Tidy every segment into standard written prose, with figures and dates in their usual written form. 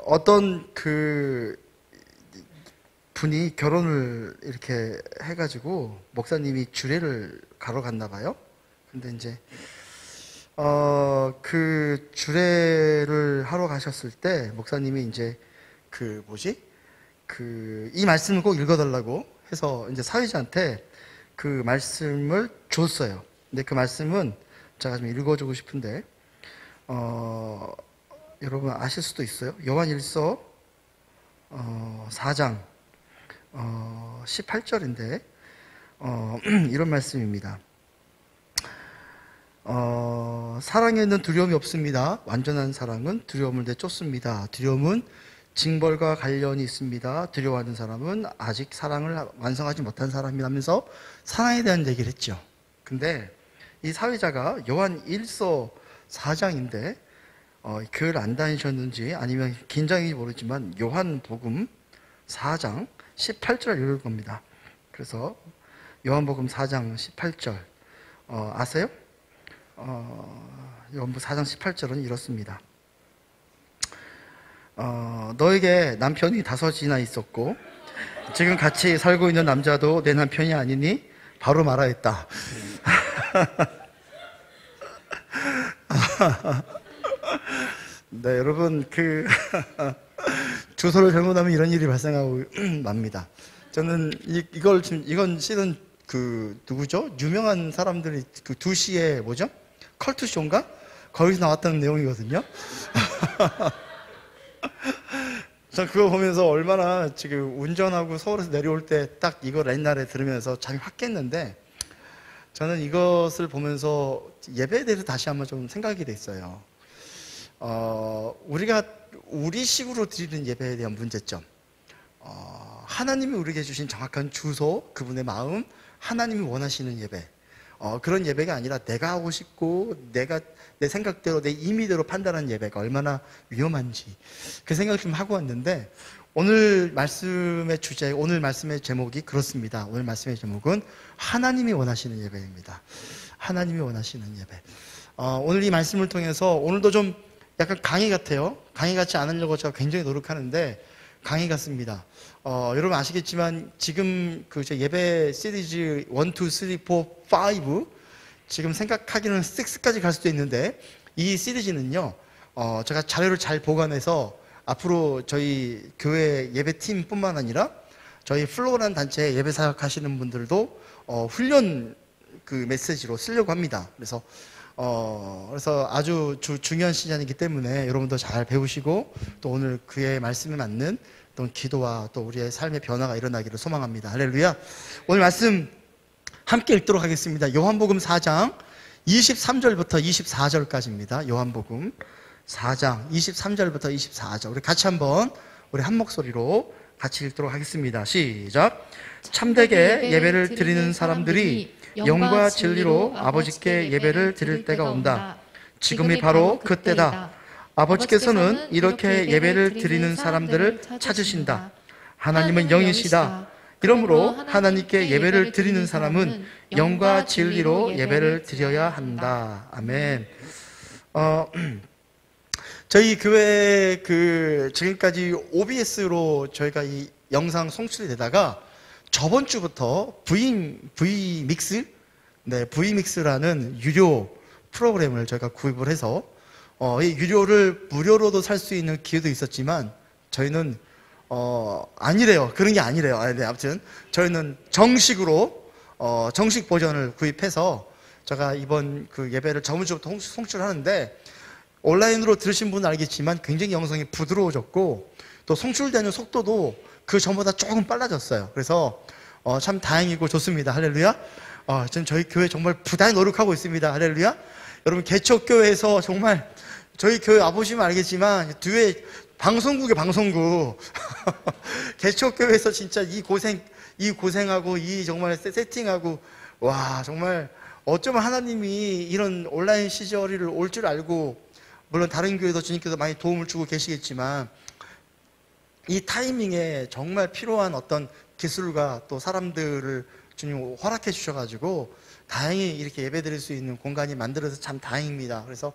어떤 그 분이 결혼을 이렇게 해가지고 목사님이 주례를 가러 갔나 봐요. 근데 이제 그 주례를 하러 가셨을 때 목사님이 이제 그 뭐지? 그 이 말씀을 꼭 읽어달라고 해서 이제 사회자한테 그 말씀을 줬어요. 근데 그 말씀은 제가 좀 읽어주고 싶은데 여러분 아실 수도 있어요. 요한일서 4장 18절인데 이런 말씀입니다. 사랑에는 두려움이 없습니다. 완전한 사랑은 두려움을 내쫓습니다. 두려움은 징벌과 관련이 있습니다. 두려워하는 사람은 아직 사랑을 완성하지 못한 사람이라면서 사랑에 대한 얘기를 했죠. 근데 이 사회자가 요한 1서 4장인데 교회를 안 다니셨는지 아니면 긴장인지 모르지만 요한복음 4장 18절 읽을 겁니다. 그래서 요한복음 4장 18절 아세요? 요한복음 4장 18절은 이렇습니다. 너에게 남편이 5이나 있었고 지금 같이 살고 있는 남자도 내 남편이 아니니 바로 말하였다. 네, 여러분 그 주소를 잘못하면 이런 일이 발생하고 맙니다. 저는 이건 실은 그 누구죠? 유명한 사람들이 그 2시에 뭐죠? 컬투쇼인가? 거기서 나왔다는 내용이거든요. 저 그거 보면서 얼마나 지금 운전하고 서울에서 내려올 때 딱 이걸 옛날에 들으면서 잠이 확 깼는데 저는 이것을 보면서 예배에 대해서 다시 한번 좀 생각이 됐어요. 우리가 우리식으로 드리는 예배에 대한 문제점, 하나님이 우리에게 주신 정확한 주소, 그분의 마음, 하나님이 원하시는 예배, 그런 예배가 아니라 내가 하고 싶고 내가 내 생각대로 내 임의대로 판단하는 예배가 얼마나 위험한지 그 생각을 좀 하고 왔는데 오늘 말씀의 주제, 오늘 말씀의 제목이 그렇습니다. 오늘 말씀의 제목은 하나님이 원하시는 예배입니다. 하나님이 원하시는 예배. 오늘 이 말씀을 통해서 오늘도 좀 약간 강의 같아요. 강의 같지 않으려고 제가 굉장히 노력하는데 강의 같습니다. 여러분 아시겠지만 지금 그 예배 시리즈 1, 2, 3, 4, 5 지금 생각하기는 6까지 갈 수도 있는데 이 시리즈는요 제가 자료를 잘 보관해서 앞으로 저희 교회 예배팀 뿐만 아니라 저희 플로우라는 단체에 예배 사역하시는 분들도 훈련 그 메시지로 쓰려고 합니다. 그래서 아주 중요한 시간이기 때문에 여러분도 잘 배우시고 또 오늘 그의 말씀에 맞는 또 기도와 또 우리의 삶의 변화가 일어나기를 소망합니다. 할렐루야. 오늘 말씀 함께 읽도록 하겠습니다. 요한복음 4장 23절부터 24절까지입니다. 요한복음 4장 23절부터 24절 우리 같이 한번 우리 한 목소리로 같이 읽도록 하겠습니다. 시작. 참되게 예배를 드리는 사람들이 영과 진리로 아버지께 예배를 드릴 때가 온다. 지금이 바로 그때다. 아버지께서는 이렇게 예배를 드리는 사람들을 찾으신다. 하나님은 영이시다. 이러므로 하나님께 예배를 드리는 사람은 영과 진리로 예배를 드려야 한다. 아멘. 저희 교회 지금까지 OBS로 저희가 이 영상 송출이 되다가 저번 주부터 V믹스, 네, V믹스라는 유료 프로그램을 저희가 구입을 해서 이 유료를 무료로도 살 수 있는 기회도 있었지만 저희는 아니래요. 그런 게 아니래요. 네, 아무튼 저희는 정식으로 정식 버전을 구입해서 제가 이번 그 예배를 저번 주부터 송출하는데 온라인으로 들으신 분은 알겠지만 굉장히 영상이 부드러워졌고 또 송출되는 속도도 그 전보다 조금 빨라졌어요. 그래서 참 다행이고 좋습니다. 할렐루야. 지금 저희 교회 정말 부단히 노력하고 있습니다. 할렐루야. 여러분 개척교회에서 정말 저희 교회 와보시면 알겠지만 뒤에 방송국에 방송국 개척교회에서 진짜 이 고생하고 이 정말 세팅하고 와 정말 어쩌면 하나님이 이런 온라인 시절이 올 줄 알고 물론 다른 교회도 주님께서 많이 도움을 주고 계시겠지만 이 타이밍에 정말 필요한 어떤 기술과 또 사람들을 주님 허락해 주셔가지고 다행히 이렇게 예배 드릴 수 있는 공간이 만들어서 참 다행입니다. 그래서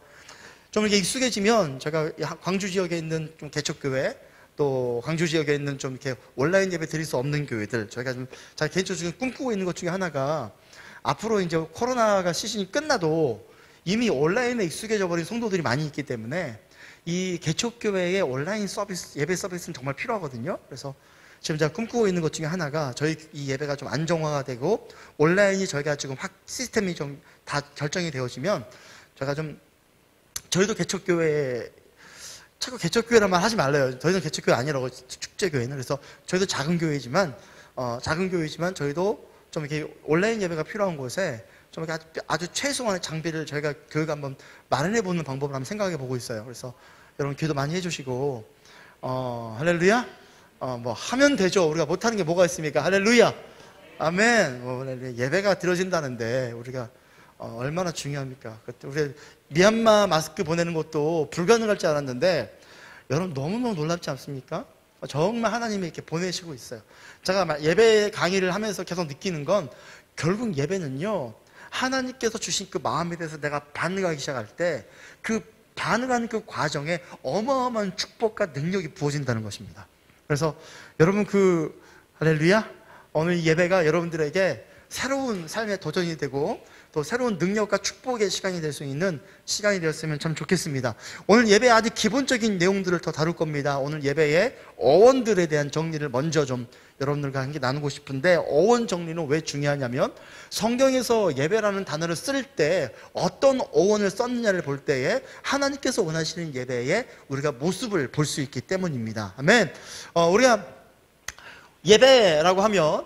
좀 이렇게 익숙해지면 제가 광주 지역에 있는 좀 개척교회, 또 광주 지역에 있는 좀 이렇게 온라인 예배 드릴 수 없는 교회들, 저희가 좀 제가 개인적으로 꿈꾸고 있는 것 중에 하나가, 앞으로 이제 코로나가 시즌이 끝나도 이미 온라인에 익숙해져 버린 성도들이 많이 있기 때문에 이 개척교회의 온라인 서비스, 예배 서비스는 정말 필요하거든요. 그래서 지금 제가 꿈꾸고 있는 것 중에 하나가, 저희 이 예배가 좀 안정화가 되고 온라인이 저희가 지금 시스템이 좀 다 결정이 되어지면, 제가 좀, 저희도 개척교회, 자꾸 개척교회란 말 하지 말래요. 더 이상 개척교회 아니라고, 축제교회는. 그래서 저희도 작은 교회지만 저희도 좀 이렇게 온라인 예배가 필요한 곳에 좀 이렇게 아주 최소한의 장비를 저희가 교회가 한번 마련해 보는 방법을 한번 생각해 보고 있어요. 그래서 여러분 기도 많이 해주시고, 할렐루야? 뭐 하면 되죠. 우리가 못하는 게 뭐가 있습니까? 할렐루야! 아멘! 예배가 드려진다는데 우리가 얼마나 중요합니까? 우리 미얀마 마스크 보내는 것도 불가능할 줄 알았는데, 여러분 너무너무 놀랍지 않습니까? 정말 하나님이 이렇게 보내시고 있어요. 제가 예배 강의를 하면서 계속 느끼는 건, 결국 예배는요, 하나님께서 주신 그 마음에 대해서 내가 반응하기 시작할 때, 그 반응하는 그 과정에 어마어마한 축복과 능력이 부어진다는 것입니다. 그래서 여러분 할렐루야, 오늘 예배가 여러분들에게 새로운 삶의 도전이 되고 또 새로운 능력과 축복의 시간이 될 수 있는 시간이 되었으면 참 좋겠습니다. 오늘 예배의 아주 기본적인 내용들을 더 다룰 겁니다. 오늘 예배의 어원들에 대한 정리를 먼저 좀 여러분들과 함께 나누고 싶은데, 어원 정리는 왜 중요하냐면, 성경에서 예배라는 단어를 쓸 때 어떤 어원을 썼느냐를 볼 때에 하나님께서 원하시는 예배에 우리가 모습을 볼 수 있기 때문입니다. 아멘. 우리가 예배라고 하면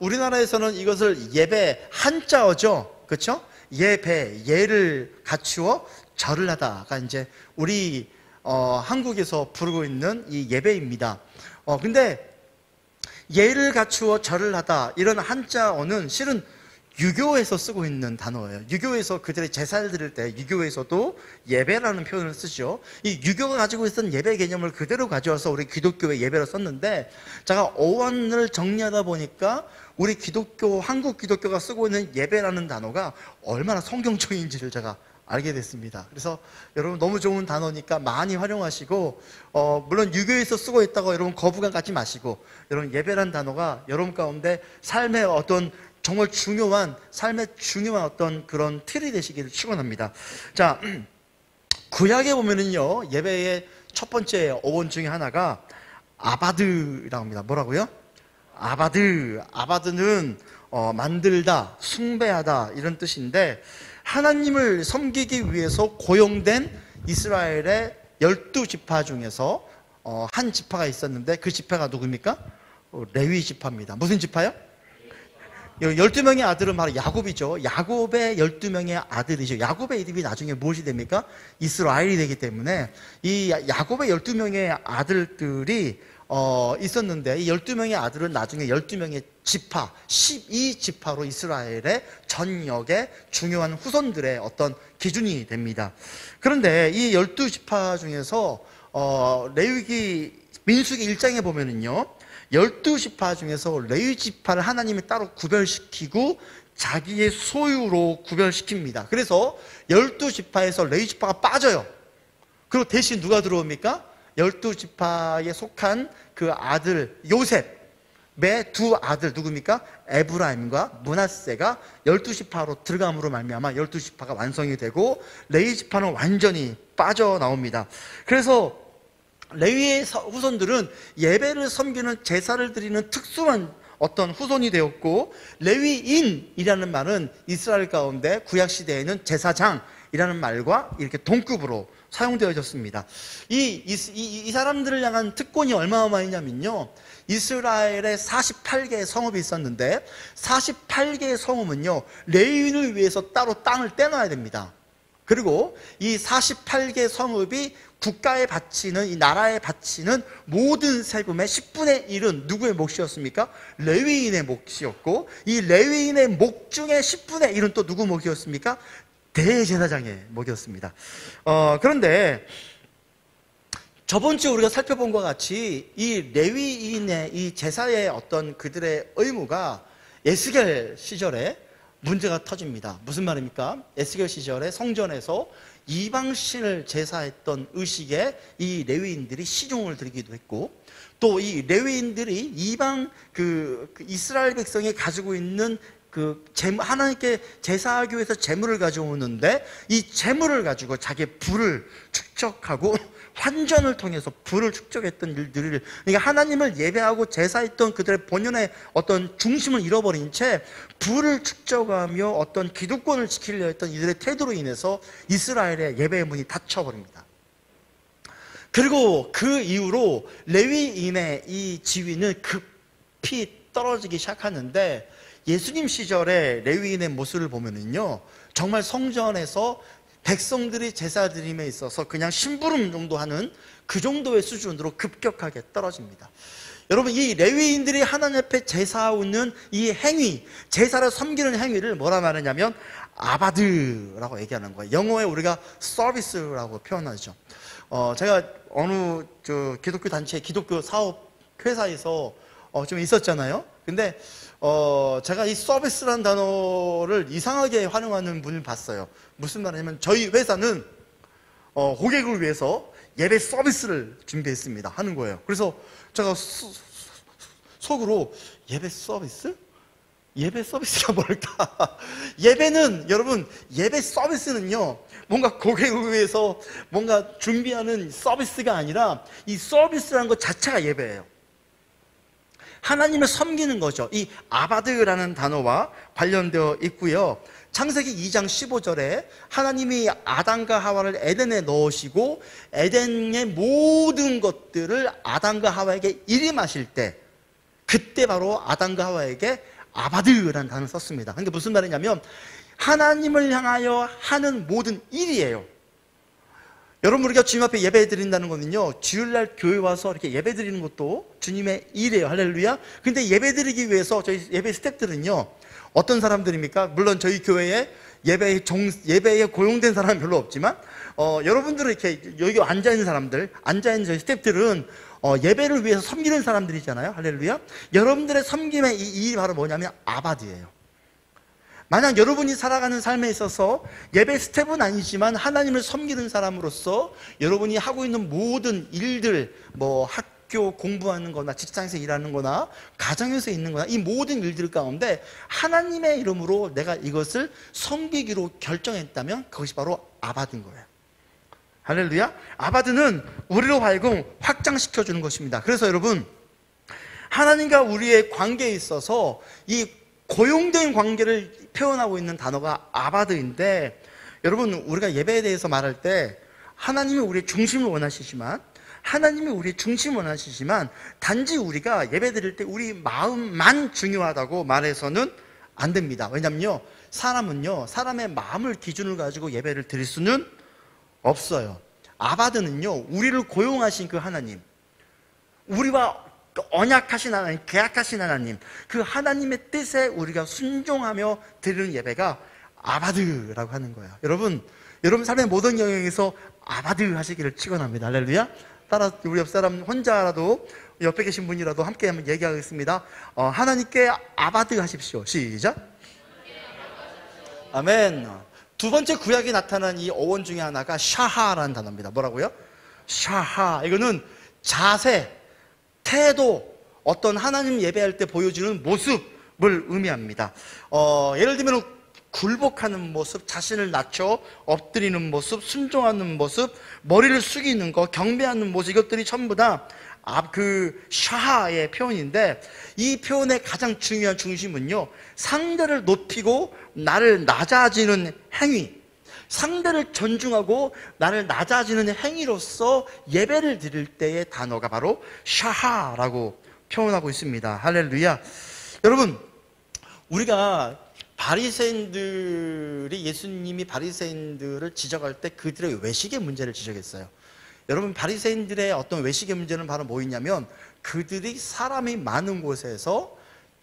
우리나라에서는 이것을 예배 한자어죠, 그렇죠? 예배, 예를 갖추어 절을 하다가 이제 우리 한국에서 부르고 있는 이 예배입니다. 근데 예를 갖추어 절을 하다, 이런 한자어는 실은 유교에서 쓰고 있는 단어예요. 유교에서 그들의 제사를 드릴 때 유교에서도 예배라는 표현을 쓰죠. 이 유교가 가지고 있었던 예배 개념을 그대로 가져와서 우리 기독교의 예배로 썼는데, 제가 어원을 정리하다 보니까 우리 기독교, 한국 기독교가 쓰고 있는 예배라는 단어가 얼마나 성경적인지를 제가 알게 됐습니다. 그래서 여러분 너무 좋은 단어니까 많이 활용하시고, 물론 유교에서 쓰고 있다고 여러분 거부감 갖지 마시고, 여러분 예배라는 단어가 여러분 가운데 삶의 어떤 정말 중요한, 삶의 중요한 어떤 그런 틀이 되시기를 축원합니다. 자, 구약에 보면은요, 예배의 첫 번째 어원 중에 하나가 아바드라고 합니다. 뭐라고요? 아바드. 아바드는 만들다, 숭배하다, 이런 뜻인데, 하나님을 섬기기 위해서 고용된 이스라엘의 12지파 중에서 한 지파가 있었는데, 그 지파가 누굽니까? 레위 지파입니다. 무슨 지파요? 12명의 아들은 바로 야곱이죠. 야곱의 12명의 아들이죠. 야곱의 이름이 나중에 무엇이 됩니까? 이스라엘이 되기 때문에 이 야곱의 12명의 아들들이 있었는데, 이 12명의 아들은 나중에 12명의 지파, 12지파로 이스라엘의 전역의 중요한 후손들의 어떤 기준이 됩니다. 그런데 이 12지파 중에서 레위기, 민수기 1장에 보면은요, 12지파 중에서 레위지파를 하나님이 따로 구별시키고 자기의 소유로 구별시킵니다. 그래서 12지파에서 레위지파가 빠져요. 그리고 대신 누가 들어옵니까? 12지파에 속한 그 아들 요셉의 두 아들 누굽니까? 에브라임과 므낫세가 12지파로 들어감으로 말미암아 12지파가 완성이 되고, 레위지파는 완전히 빠져나옵니다. 그래서 레위의 후손들은 예배를 섬기는, 제사를 드리는 특수한 어떤 후손이 되었고, 레위인이라는 말은 이스라엘 가운데 구약시대에는 제사장이라는 말과 이렇게 동급으로 사용되어졌습니다. 이 사람들을 향한 특권이 얼마어마했냐면요, 이스라엘에 48개의 성읍이 있었는데 48개의 성읍은요, 레위인을 위해서 따로 땅을 떼놔야 됩니다. 그리고 이 48개 성읍이 국가에 바치는, 이 나라에 바치는 모든 세금의 10분의 1은 누구의 몫이었습니까? 레위인의 몫이었고, 이 레위인의 몫 중에 10분의 1은 또 누구 몫이었습니까? 대제사장의 몫이었습니다. 그런데 저번 주에 우리가 살펴본 것과 같이 이 레위인의 이 제사의 어떤 그들의 의무가 에스겔 시절에 문제가 터집니다. 무슨 말입니까? 에스겔 시절에 성전에서 이방신을 제사했던 의식에 이 레위인들이 시종을 드리기도 했고, 또 이 레위인들이 이방 이스라엘 백성이 가지고 있는 하나님께 제사하기 위해서 제물을 가져오는데, 이 제물을 가지고 자기의 부를 축적하고 환전을 통해서 부를 축적했던 일들을, 그러니까 하나님을 예배하고 제사했던 그들의 본연의 어떤 중심을 잃어버린 채 부를 축적하며 어떤 기득권을 지키려 했던 이들의 태도로 인해서 이스라엘의 예배의 문이 닫혀버립니다. 그리고 그 이후로 레위인의 이 지위는 급히 떨어지기 시작하는데, 예수님 시절에 레위인의 모습을 보면은요, 정말 성전에서 백성들이 제사 드림에 있어서 그냥 심부름 정도 하는 그 정도의 수준으로 급격하게 떨어집니다. 여러분, 이 레위인들이 하나님 앞에 제사하는 이 행위, 제사를 섬기는 행위를 뭐라 말하냐면 아바드라고 얘기하는 거예요. 영어에 우리가 서비스라고 표현하죠. 제가 어느 기독교 단체, 기독교 사업 회사에서 좀 있었잖아요. 근데 제가 이 서비스라는 단어를 이상하게 활용하는 분을 봤어요. 무슨 말이냐면, 저희 회사는 고객을 위해서 예배 서비스를 준비했습니다 하는 거예요. 그래서 제가 속으로 예배 서비스? 예배 서비스가 뭘까? 예배는, 여러분, 예배 서비스는요, 뭔가 고객을 위해서 뭔가 준비하는 서비스가 아니라 이 서비스라는 것 자체가 예배예요. 하나님을 섬기는 거죠. 이 아바드라는 단어와 관련되어 있고요. 창세기 2장 15절에 하나님이 아담과 하와를 에덴에 넣으시고 에덴의 모든 것들을 아담과 하와에게 일임하실 때, 그때 바로 아담과 하와에게 아바드라는 단어를 썼습니다. 그게 무슨 말이냐면 하나님을 향하여 하는 모든 일이에요. 여러분, 우리가 주님 앞에 예배 드린다는 거는요, 주일날 교회 와서 이렇게 예배 드리는 것도 주님의 일이에요. 할렐루야. 근데 예배 드리기 위해서 저희 예배 스태프들은요, 어떤 사람들입니까? 물론 저희 교회에 예배에 고용된 사람은 별로 없지만, 여러분들은 이렇게 여기 앉아있는 사람들, 앉아있는 저희 스태프들은 예배를 위해서 섬기는 사람들이잖아요. 할렐루야. 여러분들의 섬김의 이 일이 바로 뭐냐면 아바드예요. 만약 여러분이 살아가는 삶에 있어서 예배 스텝은 아니지만 하나님을 섬기는 사람으로서 여러분이 하고 있는 모든 일들, 뭐 학교 공부하는 거나 직장에서 일하는 거나 가정에서 있는 거나 이 모든 일들 가운데 하나님의 이름으로 내가 이것을 섬기기로 결정했다면 그것이 바로 아바드인 거예요. 할렐루야. 아바드는 우리로 하여금 확장시켜주는 것입니다. 그래서 여러분, 하나님과 우리의 관계에 있어서 이 고용된 관계를 표현하고 있는 단어가 아바드인데, 여러분, 우리가 예배에 대해서 말할 때 하나님이 우리의 중심을 원하시지만 단지 우리가 예배 드릴 때 우리 마음만 중요하다고 말해서는 안 됩니다. 왜냐면요, 사람의 마음을 기준을 가지고 예배를 드릴 수는 없어요. 아바드는요, 우리를 고용하신 그 하나님, 우리와 언약하신 하나님, 계약하신 하나님, 그 하나님의 뜻에 우리가 순종하며 드리는 예배가 아바드라고 하는 거예요. 여러분 삶의 모든 영역에서 아바드 하시기를 축원합니다. 할렐루야. 따라 우리 옆 사람 혼자라도, 옆에 계신 분이라도 함께 한번 얘기하겠습니다. 하나님께 아바드 하십시오. 시작. 아멘. 두 번째 구약에 나타난 이 어원 중에 하나가 샤하라는 단어입니다. 뭐라고요? 샤하. 이거는 자세, 태도, 어떤 하나님 예배할 때 보여주는 모습을 의미합니다. 예를 들면 굴복하는 모습, 자신을 낮춰 엎드리는 모습, 순종하는 모습, 머리를 숙이는 것, 경배하는 모습, 이것들이 전부 다 샤하의 표현인데, 이 표현의 가장 중요한 중심은요, 상대를 높이고 나를 낮아지는 행위, 상대를 존중하고 나를 낮아지는 행위로서 예배를 드릴 때의 단어가 바로 샤하라고 표현하고 있습니다. 할렐루야. 여러분, 우리가 예수님이 바리새인들을 지적할 때 그들의 외식의 문제를 지적했어요. 여러분, 바리새인들의 어떤 외식의 문제는 바로 뭐였냐면, 그들이 사람이 많은 곳에서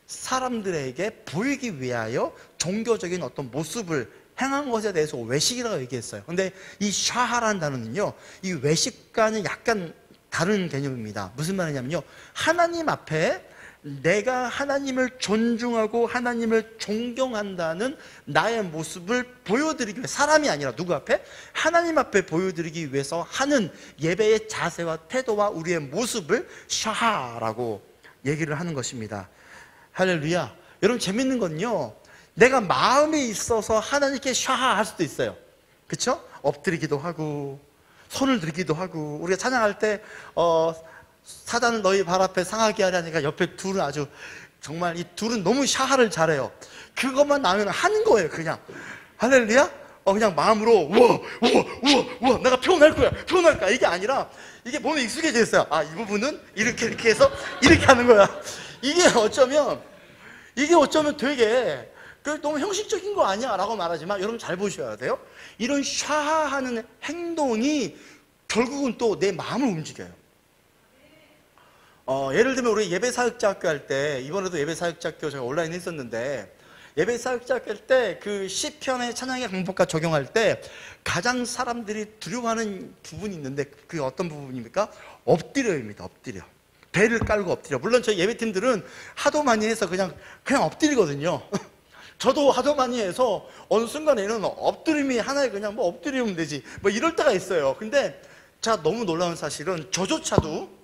사람들에게 보이기 위하여 종교적인 어떤 모습을 행한 것에 대해서 외식이라고 얘기했어요. 근데 이 샤하라는 단어는요, 이 외식과는 약간 다른 개념입니다. 무슨 말이냐면요, 하나님 앞에 내가 하나님을 존중하고 하나님을 존경한다는 나의 모습을 보여드리기 위해, 사람이 아니라 누구 앞에? 하나님 앞에 보여드리기 위해서 하는 예배의 자세와 태도와 우리의 모습을 샤하라고 얘기를 하는 것입니다. 할렐루야. 여러분, 재밌는 건요, 내가 마음이 있어서 하나님께 샤하 할 수도 있어요. 그렇죠? 엎드리기도 하고 손을 들기도 하고. 우리가 찬양할 때 사단은 너희 발 앞에 상하게 하려니까 옆에 둘은 아주 정말, 이 둘은 너무 샤하를 잘해요. 그것만 나오면 하는 거예요. 그냥 할렐루야. 그냥 마음으로 우와 우와 우와 우와 내가 표현할 거야 이게 아니라, 이게 몸에 익숙해져 있어요. 아, 이 부분은 이렇게 해서 이렇게 하는 거야. 이게 어쩌면 되게 너무 형식적인 거 아니야 라고 말하지만, 여러분 잘 보셔야 돼요. 이런 샤하하는 행동이 결국은 또 내 마음을 움직여요. 예를 들면 우리 예배사역자학교 할 때, 이번에도 예배사역자학교 제가 온라인 했었는데, 예배사역자학교 할 때 그 시편의 찬양의 강법과 적용할 때 가장 사람들이 두려워하는 부분이 있는데, 그게 어떤 부분입니까? 엎드려입니다. 엎드려. 배를 깔고 엎드려. 물론 저희 예배팀들은 하도 많이 해서 그냥 엎드리거든요. 저도 하도 많이 해서 어느 순간에는 엎드림이 하나의 그냥 뭐 엎드리면 되지 뭐 이럴 때가 있어요. 근데 제가 너무 놀라운 사실은, 저조차도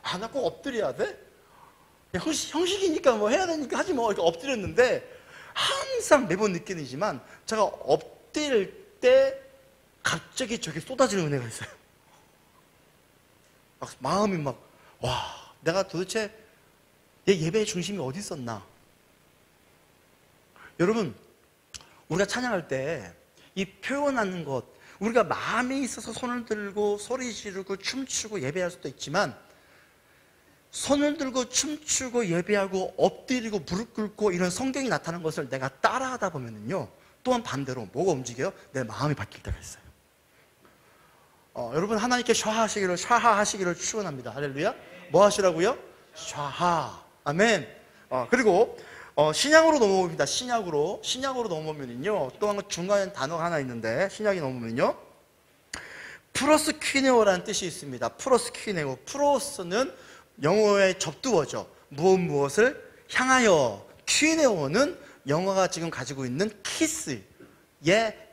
나 꼭 엎드려야 돼? 형식이니까 뭐 해야 되니까 하지 뭐, 이렇게 엎드렸는데, 항상 매번 느끼지만 제가 엎드릴 때 갑자기 저게 쏟아지는 은혜가 있어요. 마음이 와, 내가 도대체 내 예배의 중심이 어디 있었나? 여러분, 우리가 찬양할 때 이 표현하는 것, 우리가 마음이 있어서 손을 들고 소리 지르고 춤추고 예배할 수도 있지만, 손을 들고 춤추고 예배하고 엎드리고 무릎 꿇고 이런 성경이 나타나는 것을 내가 따라하다 보면은요, 또한 반대로 뭐가 움직여요? 내 마음이 바뀔 때가 있어요. 여러분, 하나님께 샤하하시기를 축원합니다. 할렐루야. 뭐 하시라고요? 샤하. 아멘. 그리고 신약으로 넘어옵니다. 신약으로 넘어오면요, 또 한 중간에 단어가 하나 있는데, 신약이 넘어오면요, 프로스퀴네오라는 뜻이 있습니다. 프로스퀴네오. 프로스는 영어의 접두어죠. 무엇을 향하여. 퀴네오는 영어가 지금 가지고 있는 키스의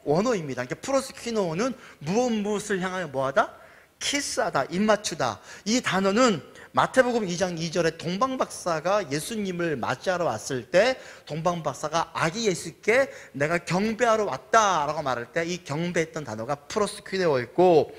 원어입니다. 그러니까 프로스퀴네오는 무엇을 향하여 뭐하다? 키스하다, 입맞추다. 이 단어는 마태복음 2장 2절에 동방박사가 예수님을 맞이하러 왔을 때, 동방박사가 아기 예수께 내가 경배하러 왔다라고 말할 때 이 경배했던 단어가 프로스퀴네오였고,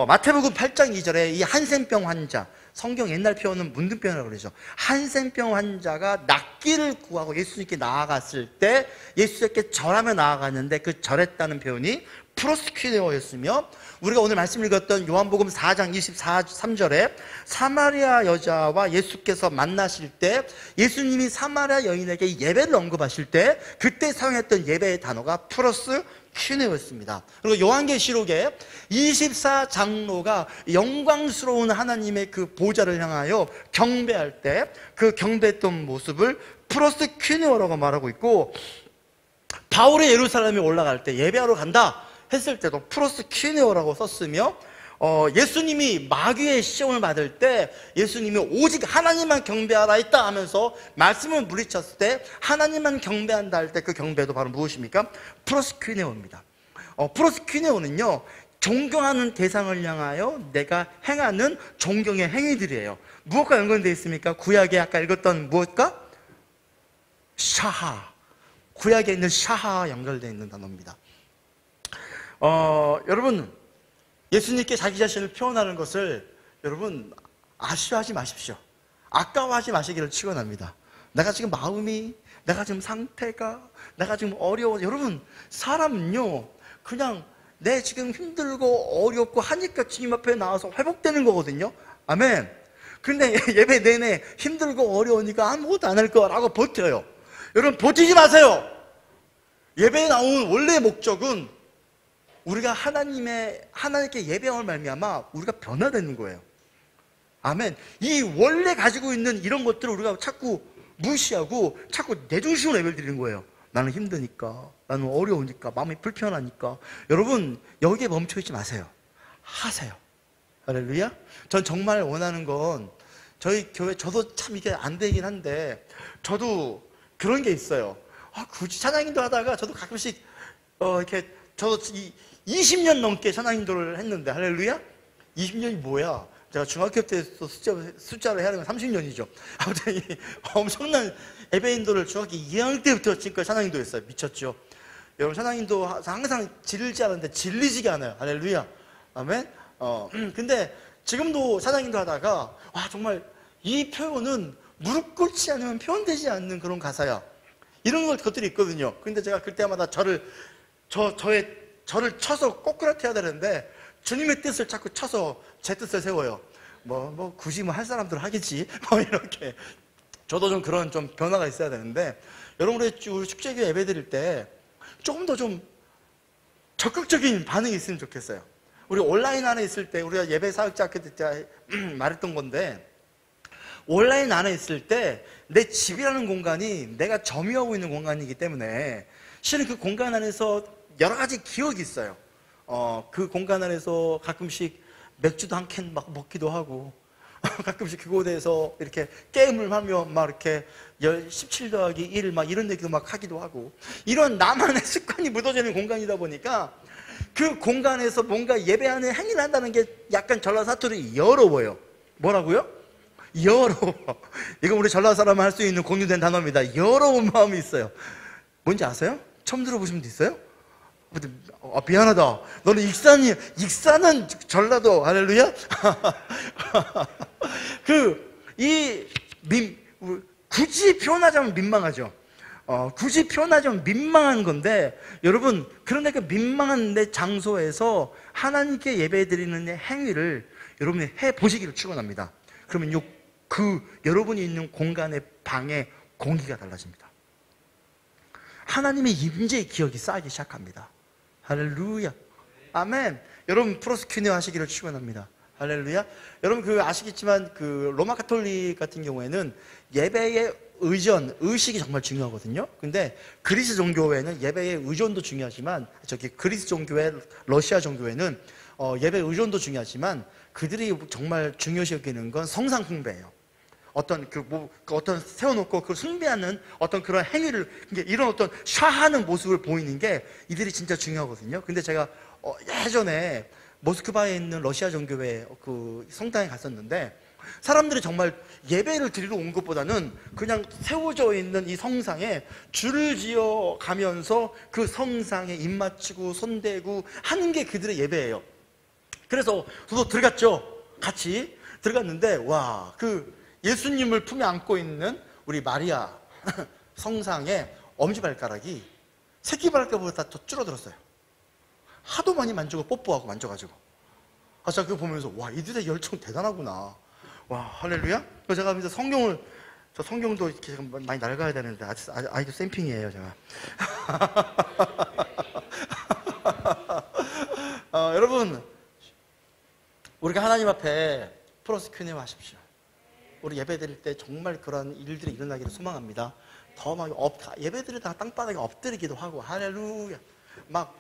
마태복음 8장 2절에 이 한센병 환자, 성경 옛날 표현은 문둥병이라고 그러죠. 한센병 환자가 낫기를 구하고 예수님께 나아갔을 때 예수님께 절하며 나아갔는데, 그 절했다는 표현이 프로스퀴네오였으며, 우리가 오늘 말씀 읽었던 요한복음 4장 23절에 사마리아 여자와 예수께서 만나실 때 예수님이 사마리아 여인에게 예배를 언급하실 때 그때 사용했던 예배의 단어가 프로스퀴네오였습니다. 그리고 요한계시록에 24장로가 영광스러운 하나님의 그 보좌를 향하여 경배할 때 그 경배했던 모습을 프로스퀴네오라고 말하고 있고, 바울이 예루살렘에 올라갈 때 예배하러 간다 했을 때도 프로스퀴네오라고 썼으며, 예수님이 마귀의 시험을 받을 때 예수님이 오직 하나님만 경배하라 했다 하면서 말씀을 물리쳤을 때 하나님만 경배한다 할 때 그 경배도 바로 무엇입니까? 프로스퀴네오입니다. 프로스퀴네오는요, 존경하는 대상을 향하여 내가 행하는 존경의 행위들이에요. 무엇과 연관되어 있습니까? 구약에 아까 읽었던 무엇과? 샤하. 구약에 있는 샤하와 연결되어 있는 단어입니다. 여러분, 예수님께 자기 자신을 표현하는 것을 여러분 아쉬워하지 마십시오. 아까워하지 마시기를 축원합니다. 내가 지금 마음이, 내가 지금 상태가, 내가 지금 어려워. 여러분, 사람은요, 그냥 내 지금 힘들고 어렵고 하니까 주님 앞에 나와서 회복되는 거거든요. 아멘. 근데 예배 내내 힘들고 어려우니까 아무것도 안 할 거라고 버텨요. 여러분, 버티지 마세요. 예배에 나온 원래의 목적은 우리가 하나님께 예배함을 말미암아 우리가 변화되는 거예요. 아멘. 이 원래 가지고 있는 이런 것들을 우리가 자꾸 무시하고 자꾸 내 중심으로 예배를 드리는 거예요. 나는 힘드니까, 나는 어려우니까, 마음이 불편하니까. 여러분, 여기에 멈춰있지 마세요. 하세요. 할렐루야. 전 정말 원하는 건 저희 교회, 저도 참 이게 안 되긴 한데, 저도 그런 게 있어요. 굳이 찬양인도 하다가 저도 가끔씩, 이렇게, 저도 20년 넘게 찬양인도를 했는데, 할렐루야? 20년이 뭐야? 제가 중학교 때부터 숫자로 해야 하면 30년이죠. 아무튼 엄청난 예배인도를 중학교 2학년 때부터 지금까지 찬양인도 했어요. 미쳤죠? 여러분, 찬양인도 항상 질리지 않은데 질리지가 않아요. 할렐루야. 아멘? 근데 지금도 찬양인도 하다가, 와, 정말 이 표현은 무릎 꿇지 않으면 표현되지 않는 그런 가사야. 이런 것들이 있거든요. 근데 제가 그때마다 저를 쳐서 꼬꾸라뜨려야 되는데, 주님의 뜻을 자꾸 쳐서 제 뜻을 세워요. 굳이 할 사람들 하겠지. 이렇게. 저도 좀 그런 좀 변화가 있어야 되는데, 여러분, 우리 축제교회 예배 드릴 때 조금 더 좀 적극적인 반응이 있으면 좋겠어요. 우리 온라인 안에 있을 때, 우리가 예배 사역자 학교 때 말했던 건데, 온라인 안에 있을 때 내 집이라는 공간이 내가 점유하고 있는 공간이기 때문에 실은 그 공간 안에서 여러 가지 기억이 있어요. 그 공간 안에서 가끔씩 맥주도 한 캔 막 먹기도 하고, 가끔씩 그곳에서 이렇게 게임을 하며 막 이렇게 17 더하기 1 막 이런 얘기도 막 하기도 하고, 이런 나만의 습관이 묻어지는 공간이다 보니까 그 공간에서 뭔가 예배하는 행위를 한다는 게 약간 전라 사투리 여러워요. 뭐라고요? 여러워. 이거 우리 전라 사람 할 수 있는 공유된 단어입니다. 여러운 마음이 있어요. 뭔지 아세요? 처음 들어보신 분도 있어요? 미안하다. 너는 익사는 전라도, 할렐루야? 굳이 표현하자면 민망하죠. 굳이 표현하자면 민망한 건데, 여러분, 그런데 그 민망한 내 장소에서 하나님께 예배드리는 행위를 여러분이 해보시기를 축원합니다. 그러면 여러분이 있는 공간의 방의 공기가 달라집니다. 하나님의 임재의 기억이 쌓이기 시작합니다. 할렐루야. 아멘. 여러분, 프로스큐니어 하시기를 축원합니다. 할렐루야. 여러분, 아시겠지만 로마 가톨릭 같은 경우에는 예배의 의식이 정말 중요하거든요. 근데 그리스 종교회는 예배의 의존도 중요하지만, 그리스 종교회, 러시아 종교회는 예배 의존도 중요하지만, 그들이 정말 중요시 여기는 건 성상 숭배예요. 어떤 세워놓고 그걸 숭배하는 어떤 그런 행위를, 이런 어떤 샤하는 모습을 보이는 게 이들이 진짜 중요하거든요. 근데 제가 예전에 모스크바에 있는 러시아 종교회 성당에 갔었는데, 사람들이 정말 예배를 드리러 온 것보다는 그냥 세워져 있는 이 성상에 줄을 지어 가면서 그 성상에 입 맞추고 손대고 하는 게 그들의 예배예요. 그래서 저도 들어갔죠. 같이 들어갔는데, 와, 예수님을 품에 안고 있는 우리 마리아 성상의 엄지발가락이 새끼발가락보다 더 줄어들었어요. 하도 많이 만지고 뽀뽀하고 만져가지고. 제가 그거 보면서, 와, 이들의 열정 대단하구나. 와, 할렐루야. 그래서 제가 이제 성경도 이렇게 많이 낡아야 되는데, 아직도 샘핑이에요, 제가. 여러분, 우리가 하나님 앞에 프로스큐니어 하십시오. 우리 예배 드릴 때 정말 그런 일들이 일어나기를 소망합니다. 예배 드리다가 땅바닥에 엎드리기도 하고, 할렐루야. 막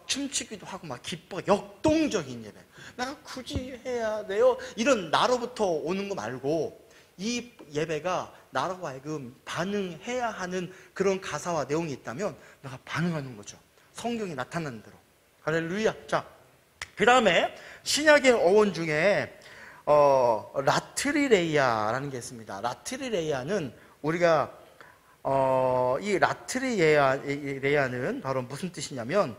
춤추기도 하고, 막 기뻐, 역동적인 예배. 내가 굳이 해야 돼요? 이런 나로부터 오는 거 말고, 이 예배가 나로 하여금 반응해야 하는 그런 가사와 내용이 있다면 내가 반응하는 거죠. 성경이 나타나는 대로. 할렐루야. 자, 그 다음에 신약의 어원 중에 라트리레이아라는 게 있습니다. 라트리레이아는 우리가 이 라트리레이아는 바로 무슨 뜻이냐면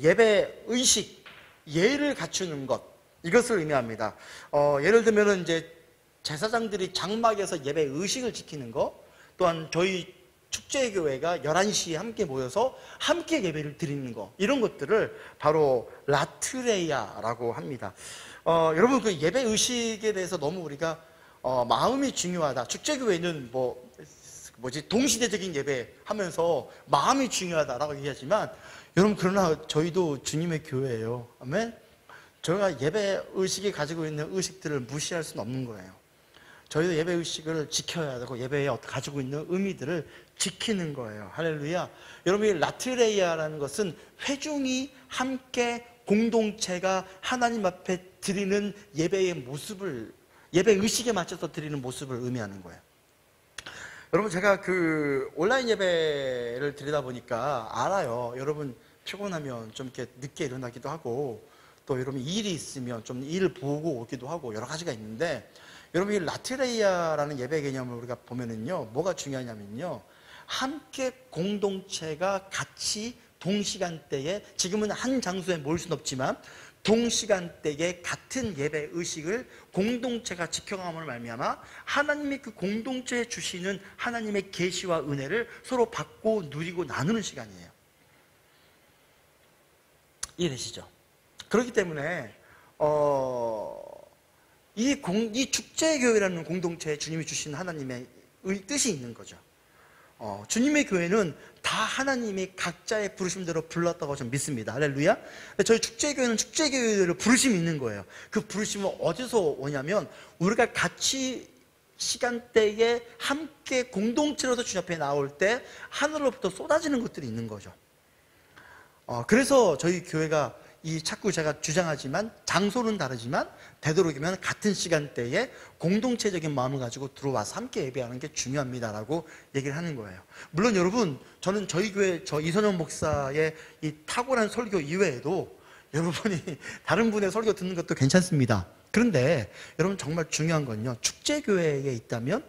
예배 의식, 예를 갖추는 것, 이것을 의미합니다. 예를 들면은 이제 제사장들이 장막에서 예배 의식을 지키는 것, 또한 저희 축제교회가 11시에 함께 모여서 함께 예배를 드리는 것, 이런 것들을 바로 라트레이아라고 합니다. 여러분, 그 예배 의식에 대해서 너무 우리가 마음이 중요하다. 축제교회는 동시대적인 예배 하면서 마음이 중요하다라고 얘기하지만, 여러분, 그러나 저희도 주님의 교회예요. 아멘? 저희가 예배 의식이 가지고 있는 의식들을 무시할 수는 없는 거예요. 저희도 예배 의식을 지켜야 되고, 예배에 가지고 있는 의미들을 지키는 거예요. 할렐루야. 여러분, 이 라트레이아라는 것은 회중이 함께 공동체가 하나님 앞에 드리는 예배의 모습을 예배 의식에 맞춰서 드리는 모습을 의미하는 거예요. 여러분, 제가 그 온라인 예배를 드리다 보니까 알아요. 여러분 피곤하면 좀 이렇게 늦게 일어나기도 하고, 또 여러분 일이 있으면 좀 일 보고 오기도 하고 여러 가지가 있는데, 여러분 이 라트레이아라는 예배 개념을 우리가 보면은요, 뭐가 중요하냐면요, 함께 공동체가 같이 동시간대에, 지금은 한 장소에 모일 수는 없지만 동시간대에 같은 예배 의식을 공동체가 지켜감을 말미암아 하나님이 그 공동체에 주시는 하나님의 계시와 은혜를 서로 받고 누리고 나누는 시간이에요. 이해되시죠? 그렇기 때문에 이 축제교회라는 공동체에 주님이 주신 하나님의 뜻이 있는 거죠. 주님의 교회는 다 하나님이 각자의 부르심대로 불렀다고 저는 믿습니다. 할렐루야. 저희 축제교회는 축제교회대로 부르심이 있는 거예요. 그 부르심은 어디서 오냐면, 우리가 같이 시간대에 함께 공동체로서 주님 앞에 나올 때 하늘로부터 쏟아지는 것들이 있는 거죠. 그래서 저희 교회가 자꾸 제가 주장하지만, 장소는 다르지만 되도록이면 같은 시간대에 공동체적인 마음을 가지고 들어와서 함께 예배하는 게 중요합니다라고 얘기를 하는 거예요. 물론 여러분, 저는 저희 교회 이선영 목사의 이 탁월한 설교 이외에도 여러분이 다른 분의 설교 듣는 것도 괜찮습니다. 그런데 여러분, 정말 중요한 건요, 축제교회에 있다면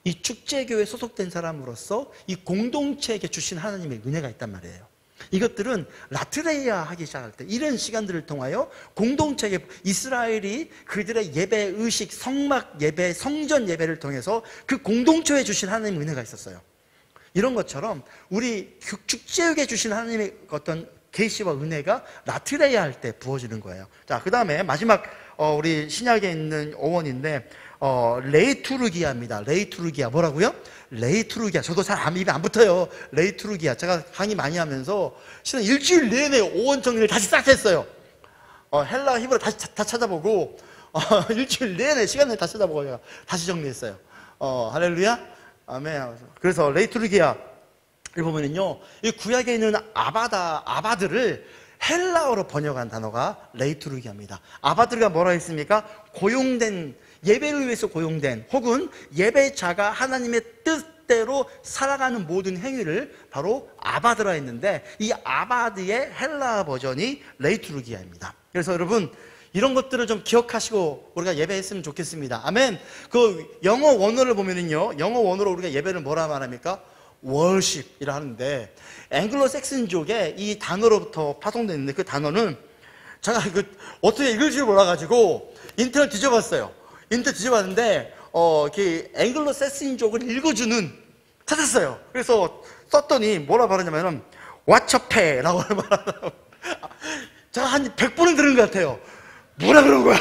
이 축제교회에 소속된 사람으로서 이 공동체에게 주신 하나님의 은혜가 있단 말이에요. 이것들은 라트레이아 하기 시작할 때, 이런 시간들을 통하여 공동체에, 이스라엘이 그들의 예배 의식, 성막 예배, 성전 예배를 통해서 그 공동체에 주신 하나님의 은혜가 있었어요. 이런 것처럼 우리 축제에 주신 하나님의 어떤 계시와 은혜가 라트레이아 할 때 부어지는 거예요. 자, 그 다음에 마지막 우리 신약에 있는 어원인데 레이투르기아입니다. 레이투르기아. 뭐라고요? 레이투르기아. 저도 잘 입에 안 붙어요. 레이투르기아. 제가 강의 많이 하면서 실은 일주일 내내 어원 정리를 다시 싹 했어요. 헬라 히브리 다시 다 찾아보고 일주일 내내 시간 내에 다시 찾아보고 제가 다시 정리했어요. 할렐루야. 아멘. 그래서 레이투르기아를 보면은요, 이 구약에 있는 아바들을 헬라어로 번역한 단어가 레이투르기아입니다. 아바드가 뭐라 했습니까? 고용된, 예배를 위해서 고용된, 혹은 예배자가 하나님의 뜻대로 살아가는 모든 행위를 바로 아바드라 했는데, 이 아바드의 헬라 버전이 레이투르기아입니다. 그래서 여러분, 이런 것들을 좀 기억하시고 우리가 예배했으면 좋겠습니다. 아멘. 그 영어 원어를 보면은요, 영어 원어로 우리가 예배를 뭐라 말합니까? 월십이라 하는데, 앵글로 섹슨족의 이 단어로부터 파송됐는데, 그 단어는 제가 어떻게 읽을 줄 몰라가지고 인터넷 뒤져봤어요. 인터넷 뒤져봤는데 앵글로 섹슨족을 읽어주는 찾았어요. 그래서 썼더니 뭐라 말하냐면은 왓처페라고 말하더라고요. 제가 한 100번은 들은 것 같아요. 뭐라 그런 거야?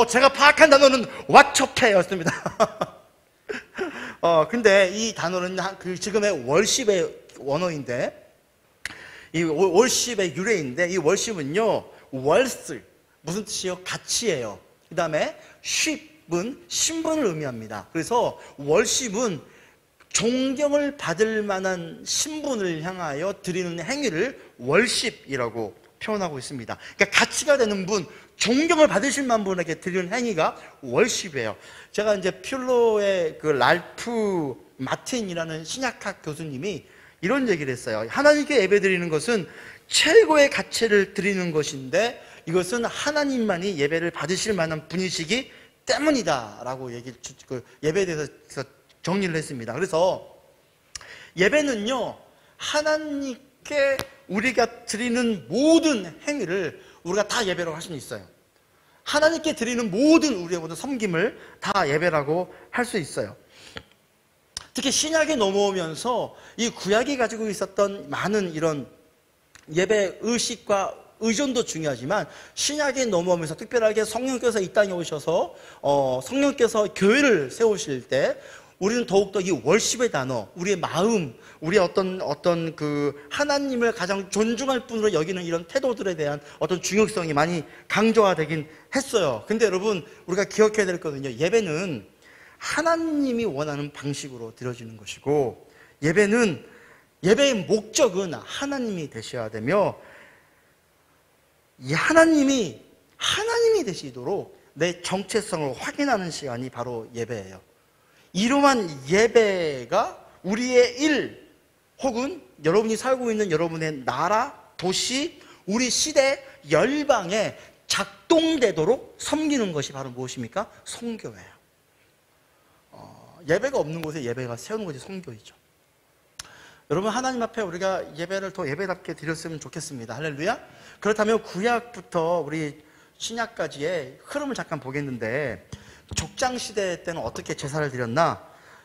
제가 파악한 단어는 왓처페였습니다. 근데 이 단어는 지금의 월십의 원어인데, 이 월십의 유래인데, 이 월십은요, 월스, 무슨 뜻이요? 가치예요. 그 다음에 쉽은 신분을 의미합니다. 그래서 월십은 존경을 받을 만한 신분을 향하여 드리는 행위를 월십이라고 표현하고 있습니다. 그러니까 가치가 되는 분, 존경을 받으실 만한 분에게 드리는 행위가 월십이에요. 제가 이제 퓰로의 그 랄프 마틴이라는 신약학 교수님이 이런 얘기를 했어요. 하나님께 예배드리는 것은 최고의 가치를 드리는 것인데, 이것은 하나님만이 예배를 받으실 만한 분이시기 때문이다 라고 예배에 대해서 정리를 했습니다. 그래서 예배는요, 하나님께 우리가 드리는 모든 행위를 우리가 다 예배라고 할 수는 있어요. 하나님께 드리는 모든 우리의 모든 섬김을 다 예배라고 할 수 있어요. 특히 신약에 넘어오면서 이 구약이 가지고 있었던 많은 이런 예배 의식과 의존도 중요하지만, 신약에 넘어오면서 특별하게 성령께서 이 땅에 오셔서 성령께서 교회를 세우실 때 우리는 더욱더 이 월십의 단어, 우리의 마음, 우리의 어떤 그 하나님을 가장 존중할 분으로 여기는 이런 태도들에 대한 어떤 중요성이 많이 강조가 되긴 했어요. 근데 여러분, 우리가 기억해야 될 거는요, 예배는 하나님이 원하는 방식으로 드려지는 것이고, 예배의 목적은 하나님이 되셔야 되며, 이 하나님이 되시도록 내 정체성을 확인하는 시간이 바로 예배예요. 이러한 예배가 우리의 일 혹은 여러분이 살고 있는 여러분의 나라, 도시, 우리 시대, 열방에 작동되도록 섬기는 것이 바로 무엇입니까? 선교예요. 예배가 없는 곳에 예배가 세우는 것이 선교이죠. 여러분, 하나님 앞에 우리가 예배를 더 예배답게 드렸으면 좋겠습니다. 할렐루야. 그렇다면 구약부터 우리 신약까지의 흐름을 잠깐 보겠는데, 족장시대 때는 어떻게 제사를 드렸나?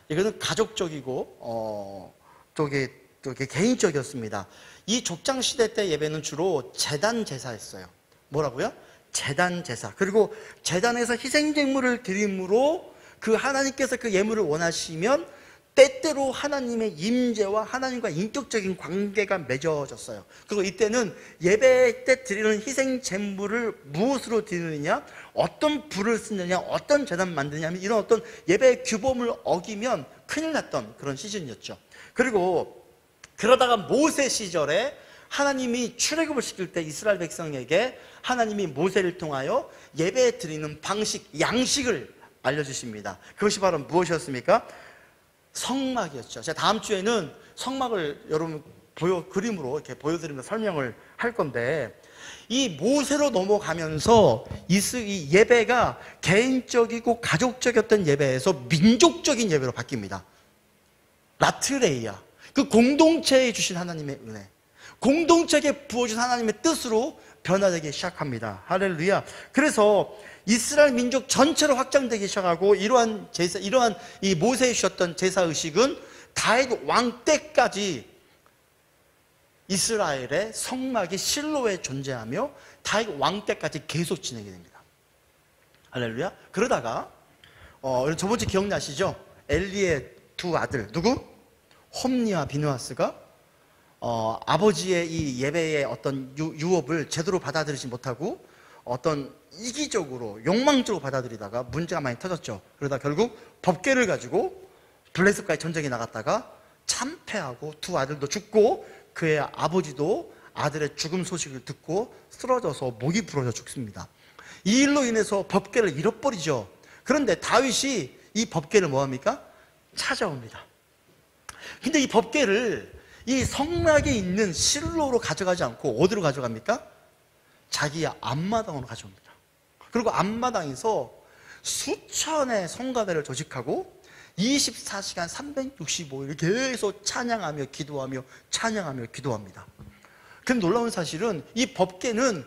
이거는 가족적이고 또 이게 개인적이었습니다. 이 족장시대 때 예배는 주로 제단 제사였어요. 뭐라고요? 제단 제사. 그리고 제단에서 희생제물을 드림으로 그 하나님께서 그 예물을 원하시면 때때로 하나님의 임재와 하나님과 인격적인 관계가 맺어졌어요. 그리고 이때는 예배 때 드리는 희생 제물을 무엇으로 드리느냐, 어떤 불을 쓰느냐, 어떤 제단 만드느냐, 이런 어떤 예배의 규범을 어기면 큰일 났던 그런 시즌이었죠. 그리고 그러다가 모세 시절에 하나님이 출애굽을 시킬 때 이스라엘 백성에게 하나님이 모세를 통하여 예배 드리는 방식, 양식을 알려주십니다. 그것이 바로 무엇이었습니까? 성막이었죠. 제가 다음 주에는 성막을 여러분 그림으로 이렇게 보여드리면서 설명을 할 건데, 이 모세로 넘어가면서 이 예배가 개인적이고 가족적이었던 예배에서 민족적인 예배로 바뀝니다. 라트레이아, 그 공동체에 주신 하나님의 은혜, 공동체에게 부어준 하나님의 뜻으로 변화되기 시작합니다. 할렐루야. 그래서 이스라엘 민족 전체로 확장되기 시작하고, 이러한 이 모세에 주셨던 제사의식은 다윗 왕 때까지 이스라엘의 성막이 실로에 존재하며 다윗 왕 때까지 계속 진행이 됩니다. 할렐루야. 그러다가 저번주 기억나시죠? 엘리의 두 아들, 누구? 홈니와 비느하스가 아버지의 이 예배의 어떤 유업을 제대로 받아들이지 못하고 어떤 이기적으로 욕망적으로 받아들이다가 문제가 많이 터졌죠. 그러다 결국 법궤를 가지고 블레셋과의 전쟁에 나갔다가 참패하고 두 아들도 죽고, 그의 아버지도 아들의 죽음 소식을 듣고 쓰러져서 목이 부러져 죽습니다. 이 일로 인해서 법궤를 잃어버리죠. 그런데 다윗이 이 법궤를 뭐합니까? 찾아옵니다. 근데 이 법궤를 이 성막에 있는 실로로 가져가지 않고 어디로 가져갑니까? 자기 앞마당으로 가져옵니다. 그리고 앞마당에서 수천의 성가대를 조직하고 24시간 365일 계속 찬양하며 기도하며 찬양하며 기도합니다. 근데 놀라운 사실은 이 법궤는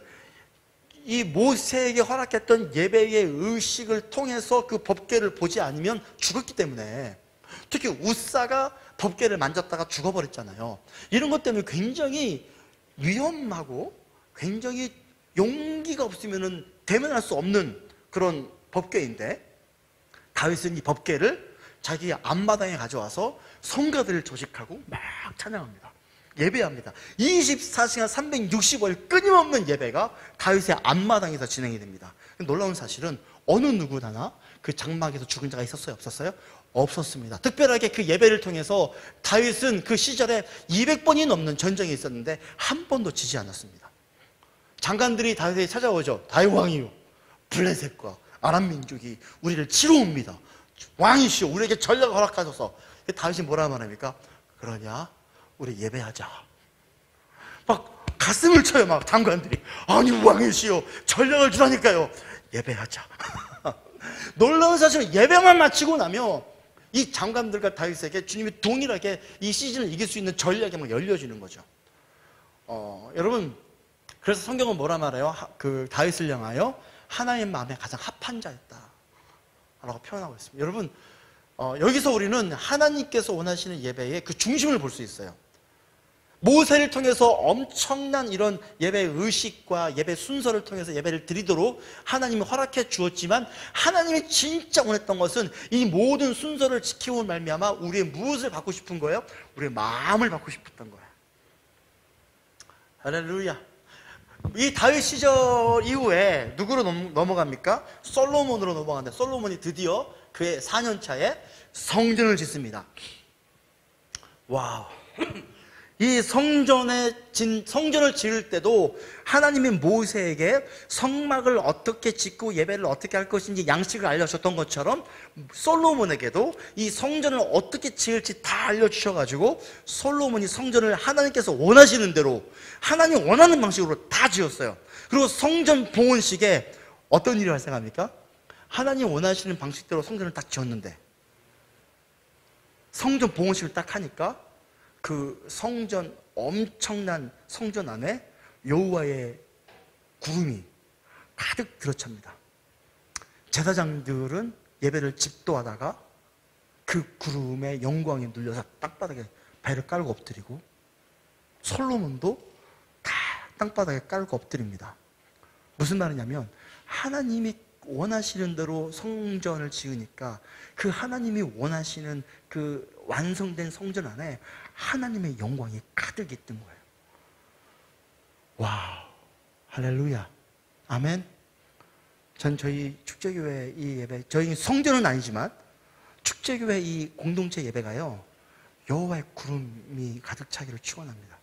이 모세에게 허락했던 예배의 의식을 통해서 그 법궤를 보지 않으면 죽었기 때문에, 특히 우사가 법궤를 만졌다가 죽어버렸잖아요. 이런 것 때문에 굉장히 위험하고 굉장히 용기가 없으면 대면할 수 없는 그런 법궤인데, 다윗은 이 법궤를 자기 앞마당에 가져와서 성가들을 조직하고 막 찬양합니다. 예배합니다. 24시간 365일 끊임없는 예배가 다윗의 앞마당에서 진행이 됩니다. 놀라운 사실은 어느 누구나 그 장막에서 죽은 자가 있었어요? 없었어요? 없었습니다. 특별하게 그 예배를 통해서 다윗은 그 시절에 200번이 넘는 전쟁이 있었는데 한 번도 지지 않았습니다. 장관들이 다윗에게 찾아오죠. 다윗 왕이요, 블레셋과 아람 민족이 우리를 치러 옵니다. 왕이시여, 우리에게 전략을 허락하소서. 다윗이 뭐라 말합니까? 그러냐, 우리 예배하자. 막 가슴을 쳐요. 막 장관들이, 아니 왕이시여, 전략을 주라니까요. 예배하자. 놀라운 사실은 예배만 마치고 나면 이 장관들과 다윗에게 주님이 동일하게 이 시즌을 이길 수 있는 전략이 막 열려지는 거죠. 여러분, 그래서 성경은 뭐라 말해요? 그 다윗을 향하여 하나님 마음에 가장 합한 자였다 라고 표현하고 있습니다. 여러분, 여기서 우리는 하나님께서 원하시는 예배의 그 중심을 볼 수 있어요. 모세를 통해서 엄청난 이런 예배 의식과 예배 순서를 통해서 예배를 드리도록 하나님이 허락해 주었지만, 하나님이 진짜 원했던 것은 이 모든 순서를 지키고 말미암아 우리의 무엇을 받고 싶은 거예요? 우리의 마음을 받고 싶었던 거예요. 할렐루야. 이 다윗 시절 이후에 누구로 넘어갑니까? 솔로몬으로 넘어가는데, 솔로몬이 드디어 그의 4년 차에 성전을 짓습니다. 와우. 이 성전을 지을 때도 하나님이 모세에게 성막을 어떻게 짓고 예배를 어떻게 할 것인지 양식을 알려주셨던 것처럼 솔로몬에게도 이 성전을 어떻게 지을지 다 알려주셔가지고 솔로몬이 성전을 하나님께서 원하시는 대로 하나님 원하는 방식으로 다 지었어요. 그리고 성전 봉헌식에 어떤 일이 발생합니까? 하나님 원하시는 방식대로 성전을 딱 지었는데 성전 봉헌식을 딱 하니까 그 성전, 엄청난 성전 안에 여호와의 구름이 가득 들어찹니다. 제사장들은 예배를 집도하다가 그 구름의 영광에 눌려서 땅바닥에 배를 깔고 엎드리고 솔로몬도 다 땅바닥에 깔고 엎드립니다. 무슨 말이냐면 하나님이 원하시는 대로 성전을 지으니까 그 하나님이 원하시는 그 완성된 성전 안에 하나님의 영광이 가득 있던 거예요. 와우, 할렐루야, 아멘. 전 저희 축제교회 이 예배, 저희 성전은 아니지만 축제교회 이 공동체 예배가요, 여호와의 구름이 가득 차기를 축원합니다.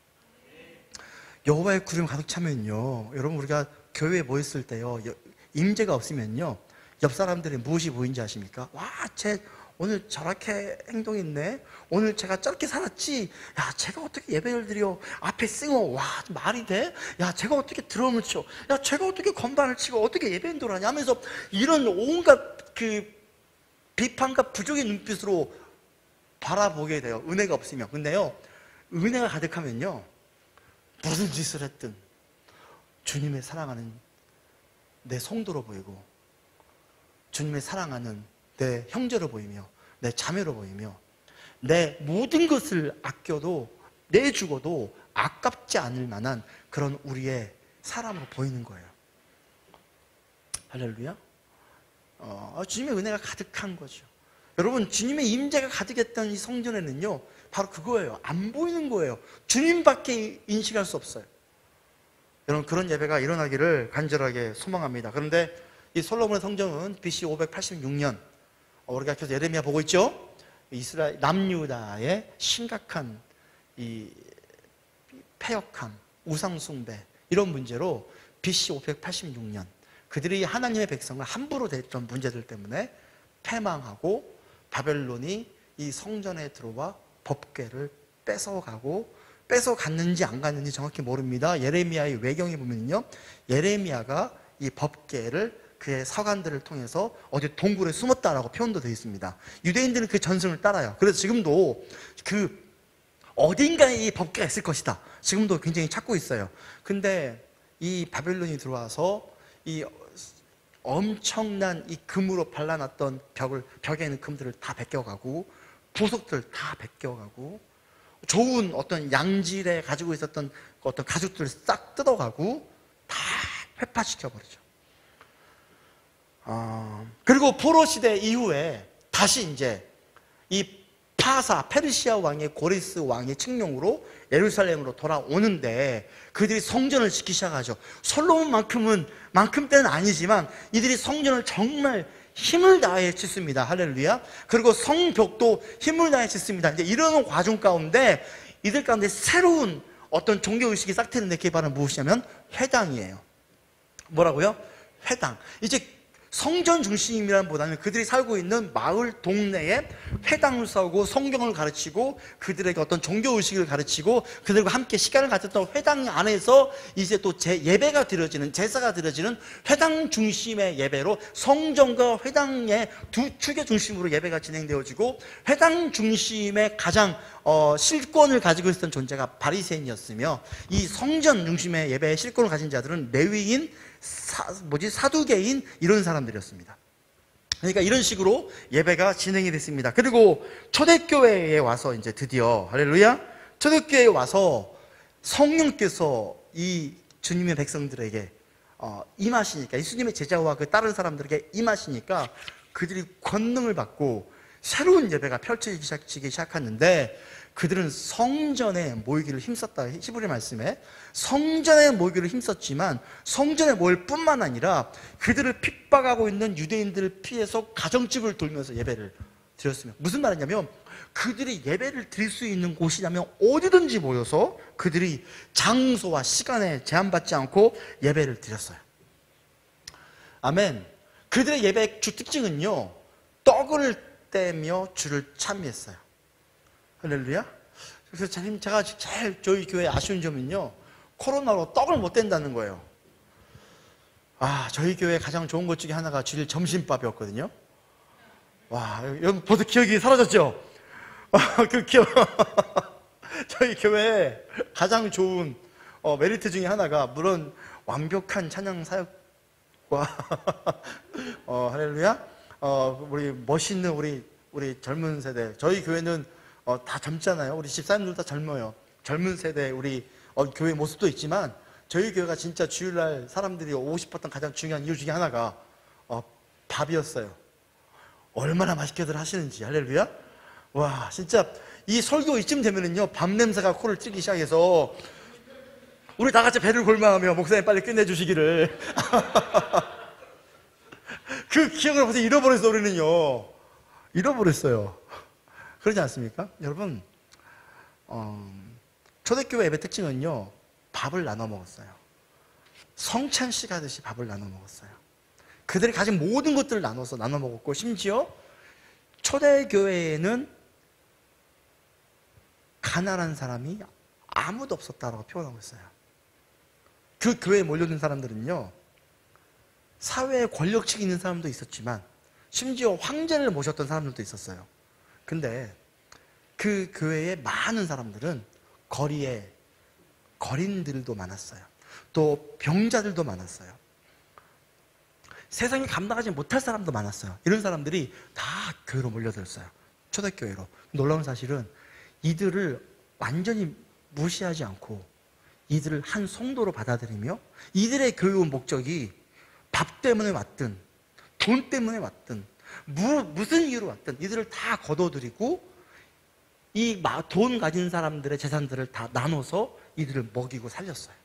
여호와의 구름이 가득 차면요, 여러분 우리가 교회에 모였을 때요, 임재가 없으면요, 옆 사람들이 무엇이 보이는지 아십니까? 와, 쟤 오늘 저렇게 행동했네. 오늘 제가 저렇게 살았지. 야, 제가 어떻게 예배를 드려. 앞에 싱어. 와, 말이 돼? 야, 제가 어떻게 드럼을 쳐. 야, 제가 어떻게 건반을 치고 어떻게 예배 인도를 하냐 하면서 이런 온갖 그 비판과 부족의 눈빛으로 바라보게 돼요. 은혜가 없으면. 근데요, 은혜가 가득하면요, 무슨 짓을 했든 주님의 사랑하는 내 성도로 보이고 주님의 사랑하는 내 형제로 보이며 내 자매로 보이며 내 모든 것을 아껴도 내주고도 아깝지 않을 만한 그런 우리의 사람으로 보이는 거예요. 할렐루야. 주님의 은혜가 가득한 거죠. 여러분, 주님의 임재가 가득했던 이 성전에는요, 바로 그거예요. 안 보이는 거예요. 주님밖에 인식할 수 없어요. 여러분, 그런 예배가 일어나기를 간절하게 소망합니다. 그런데 이 솔로몬의 성전은 BC 586년, 우리가 계속 예레미야 보고 있죠? 이스라엘 남유다의 심각한 이 패역함, 우상숭배 이런 문제로 BC 586년 그들이 하나님의 백성을 함부로 대했던 문제들 때문에 패망하고 바벨론이 이 성전에 들어와 법궤를 뺏어갔는지 안 갔는지 정확히 모릅니다. 예레미야의 외경에 보면요, 예레미야가 이 법궤를 그의 서간들을 통해서 어디 동굴에 숨었다라고 표현도 되어 있습니다. 유대인들은 그 전승을 따라요. 그래서 지금도 그 어딘가에 이 법궤가 있을 것이다, 지금도 굉장히 찾고 있어요. 근데 이 바벨론이 들어와서 이 엄청난 이 금으로 발라놨던 벽에 있는 금들을 다 벗겨가고 부속들 다 벗겨가고 좋은 어떤 양질에 가지고 있었던 어떤 가죽들을 싹 뜯어가고 다 회파시켜버리죠. 그리고 포로 시대 이후에 다시 이제 이 페르시아 왕의 고레스 왕의 칙령으로 예루살렘으로 돌아오는데 그들이 성전을 짓기 시작하죠. 솔로몬만큼 때는 아니지만 이들이 성전을 정말 힘을 다해 짓습니다. 할렐루야. 그리고 성벽도 힘을 다해 짓습니다. 이제 이러는 과정 가운데 이들 가운데 새로운 어떤 종교의식이 싹 트는데 그게 바로 무엇이냐면 회당이에요. 뭐라고요? 회당. 이제 성전 중심이란 보다는 그들이 살고 있는 마을 동네에 회당을 세우고 성경을 가르치고 그들에게 어떤 종교의식을 가르치고 그들과 함께 시간을 가졌던 회당 안에서 이제 또 예배가 드려지는, 제사가 드려지는 회당 중심의 예배로 성전과 회당의 두 축의 중심으로 예배가 진행되어지고 회당 중심의 가장 실권을 가지고 있었던 존재가 바리새인이었으며 이 성전 중심의 예배의 실권을 가진 자들은 레위인, 사두개인 이런 사람들이었습니다. 그러니까 이런 식으로 예배가 진행이 됐습니다. 그리고 초대교회에 와서 이제 드디어 할렐루야, 초대교회에 와서 성령께서 이 주님의 백성들에게 임하시니까, 예수님의 제자와 그 다른 사람들에게 임하시니까 그들이 권능을 받고 새로운 예배가 펼쳐지기 시작했는데 그들은 성전에 모이기를 힘썼다. 히브리 말씀에 성전에 모이기를 힘썼지만 성전에 모일 뿐만 아니라 그들을 핍박하고 있는 유대인들을 피해서 가정집을 돌면서 예배를 드렸으면, 무슨 말이냐면 그들이 예배를 드릴 수 있는 곳이냐면 어디든지 모여서 그들이 장소와 시간에 제한받지 않고 예배를 드렸어요. 아멘. 그들의 예배 주 특징은요, 떡을 떼며 주를 찬미했어요. 할렐루야. 그래서 제가 제일 저희 교회 아쉬운 점은요, 코로나로 떡을 못 뗀다는 거예요. 저희 교회 가장 좋은 것 중에 하나가 주일 점심밥이었거든요. 여러분 벌써 기억이 사라졌죠? 그 기억. 저희 교회에 가장 좋은 메리트 중에 하나가, 물론 완벽한 찬양 사역과 할렐루야, 우리 멋있는 우리 젊은 세대, 저희 교회는 다 젊잖아요. 우리 집사님들 다 젊어요. 젊은 세대 우리 교회 모습도 있지만, 저희 교회가 진짜 주일날 사람들이 오고 싶었던 가장 중요한 이유 중에 하나가 밥이었어요. 얼마나 맛있게들 하시는지. 할렐루야. 와, 진짜 이 설교 이쯤 되면은요, 밥 냄새가 코를 찌기 시작해서 우리 다 같이 배를 골마하며 목사님 빨리 끝내주시기를. 그 기억을 벌써 잃어버렸어. 우리는요, 잃어버렸어요. 그러지 않습니까? 여러분, 초대교회 예배 특징은요, 밥을 나눠 먹었어요. 성찬식 하듯이 밥을 나눠 먹었어요. 그들이 가진 모든 것들을 나눠서 나눠 먹었고, 심지어 초대교회에는 가난한 사람이 아무도 없었다라고 표현하고 있어요. 그 교회에 몰려든 사람들은요, 사회에 권력층이 있는 사람도 있었지만 심지어 황제를 모셨던 사람들도 있었어요. 근데 그 교회에 많은 사람들은 거리에 거린들도 많았어요. 또 병자들도 많았어요. 세상에 감당하지 못할 사람도 많았어요. 이런 사람들이 다 교회로 몰려들었어요. 초대교회로. 놀라운 사실은 이들을 완전히 무시하지 않고 이들을 한 성도로 받아들이며, 이들의 교육 목적이 밥 때문에 왔든 돈 때문에 왔든 무슨 이유로 왔든 이들을 다 거둬들이고 이 돈 가진 사람들의 재산들을 다 나눠서 이들을 먹이고 살렸어요.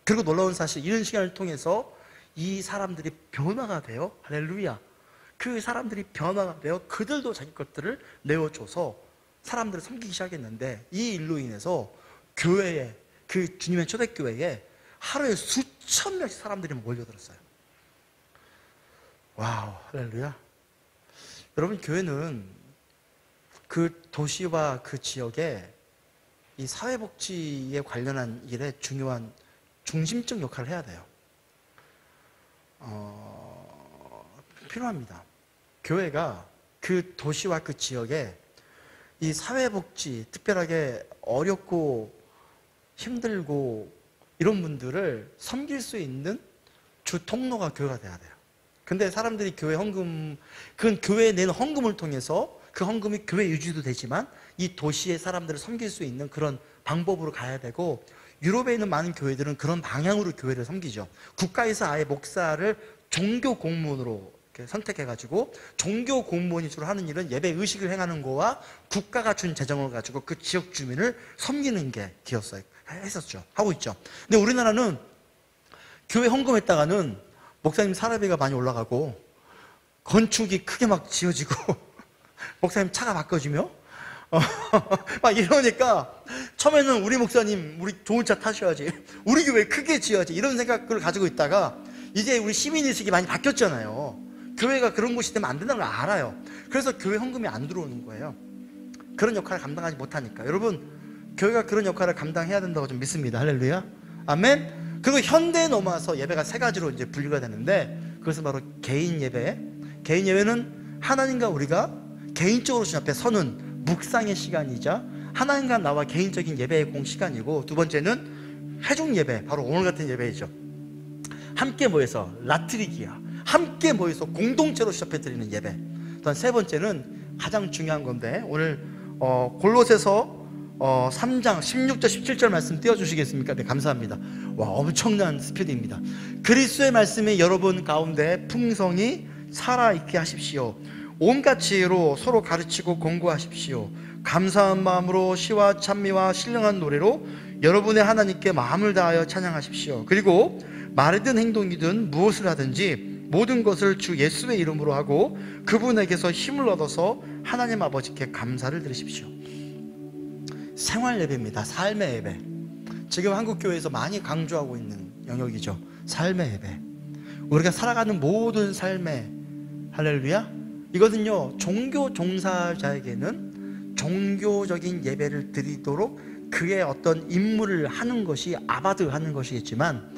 그리고 놀라운 사실, 이런 시간을 통해서 이 사람들이 변화가 돼요. 할렐루야. 그 사람들이 변화가 되어 그들도 자기 것들을 내어줘서 사람들을 섬기기 시작했는데, 이 일로 인해서 교회에, 그 주님의 초대교회에 하루에 수천 명씩 사람들이 몰려들었어요. 와우, 할렐루야. 여러분, 교회는 그 도시와 그 지역에 이 사회복지에 관련한 일에 중요한 중심적 역할을 해야 돼요. 필요합니다. 교회가 그 도시와 그 지역에 이 사회복지, 특별하게 어렵고 힘들고 이런 분들을 섬길 수 있는 주 통로가 교회가 돼야 돼요. 근데 사람들이 교회 헌금, 그건 교회에 내는 헌금을 통해서 그 헌금이 교회 유지도 되지만 이 도시의 사람들을 섬길 수 있는 그런 방법으로 가야 되고, 유럽에 있는 많은 교회들은 그런 방향으로 교회를 섬기죠. 국가에서 아예 목사를 종교 공무원으로 선택해가지고, 종교 공무원이 주로 하는 일은 예배 의식을 행하는 거와 국가가 준 재정을 가지고 그 지역 주민을 섬기는 게 기였어요. 했었죠. 하고 있죠. 근데 우리나라는 교회 헌금했다가는 목사님 사례비가 많이 올라가고 건축이 크게 막 지어지고 목사님 차가 바꿔지며 막 이러니까 처음에는 우리 목사님 우리 좋은 차 타셔야지, 우리 교회 크게 지어야지, 이런 생각을 가지고 있다가 이제 우리 시민의식이 많이 바뀌었잖아요. 교회가 그런 곳이 되면 안 된다는 걸 알아요. 그래서 교회 헌금이 안 들어오는 거예요. 그런 역할을 감당하지 못하니까. 여러분, 교회가 그런 역할을 감당해야 된다고 좀 믿습니다. 할렐루야. 아멘. 그리고 현대에 넘어와서 예배가 세 가지로 이제 분류가 되는데, 그것은 바로 개인 예배. 개인 예배는 하나님과 우리가 개인적으로 주님 앞에 서는 묵상의 시간이자 하나님과 나와 개인적인 예배의 공시간이고, 두 번째는 회중 예배, 바로 오늘 같은 예배이죠. 함께 모여서 라트리기아, 함께 모여서 공동체로 시합해 드리는 예배. 또한 세 번째는 가장 중요한 건데, 오늘 골로새서 3장 16절 17절 말씀 띄워주시겠습니까? 네, 감사합니다. 와, 엄청난 스피드입니다. 그리스도의 말씀이 여러분 가운데 풍성히 살아있게 하십시오. 온갖 지혜로 서로 가르치고 공부하십시오. 감사한 마음으로 시와 찬미와 신령한 노래로 여러분의 하나님께 마음을 다하여 찬양하십시오. 그리고 말이든 행동이든 무엇을 하든지 모든 것을 주 예수의 이름으로 하고 그분에게서 힘을 얻어서 하나님 아버지께 감사를 드리십시오. 생활 예배입니다. 삶의 예배. 지금 한국교회에서 많이 강조하고 있는 영역이죠. 삶의 예배. 우리가 살아가는 모든 삶의, 할렐루야, 이거는요, 종교 종사자에게는 종교적인 예배를 드리도록 그의 어떤 임무를 하는 것이 아바드 하는 것이겠지만,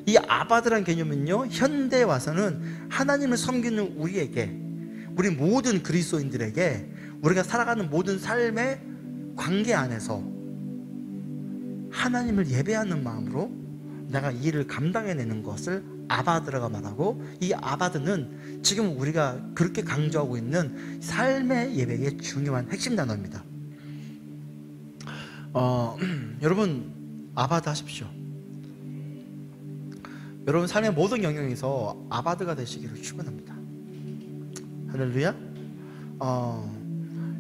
이 아바드란 개념은요, 현대에 와서는 하나님을 섬기는 우리에게, 우리 모든 그리스도인들에게 우리가 살아가는 모든 삶의 관계 안에서 하나님을 예배하는 마음으로 내가 이 일을 감당해내는 것을 아바드라고 말하고, 이 아바드는 지금 우리가 그렇게 강조하고 있는 삶의 예배의 중요한 핵심 단어입니다. 여러분, 아바드 하십시오. 여러분 삶의 모든 영역에서 아바드가 되시기를 축원합니다. 할렐루야.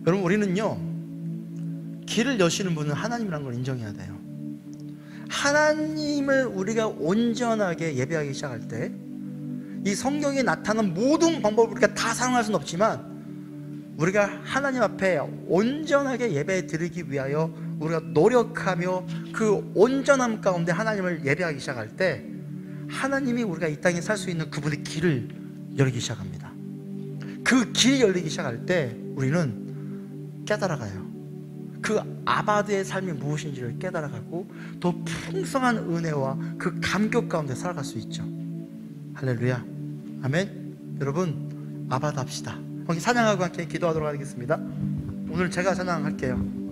여러분, 우리는요, 길을 여시는 분은 하나님이라는 걸 인정해야 돼요. 하나님을 우리가 온전하게 예배하기 시작할 때, 이 성경에 나타난 모든 방법을 우리가 다 사용할 수는 없지만, 우리가 하나님 앞에 온전하게 예배 드리기 위하여 우리가 노력하며 그 온전함 가운데 하나님을 예배하기 시작할 때, 하나님이 우리가 이 땅에 살 수 있는 그분의 길을 열기 시작합니다. 그 길이 열리기 시작할 때 우리는 깨달아가요. 그 아바드의 삶이 무엇인지를 깨달아가고 더 풍성한 은혜와 그 감격 가운데 살아갈 수 있죠. 할렐루야. 아멘. 여러분, 아바드 합시다. 거기 찬양하고 함께 기도하도록 하겠습니다. 오늘 제가 찬양할게요.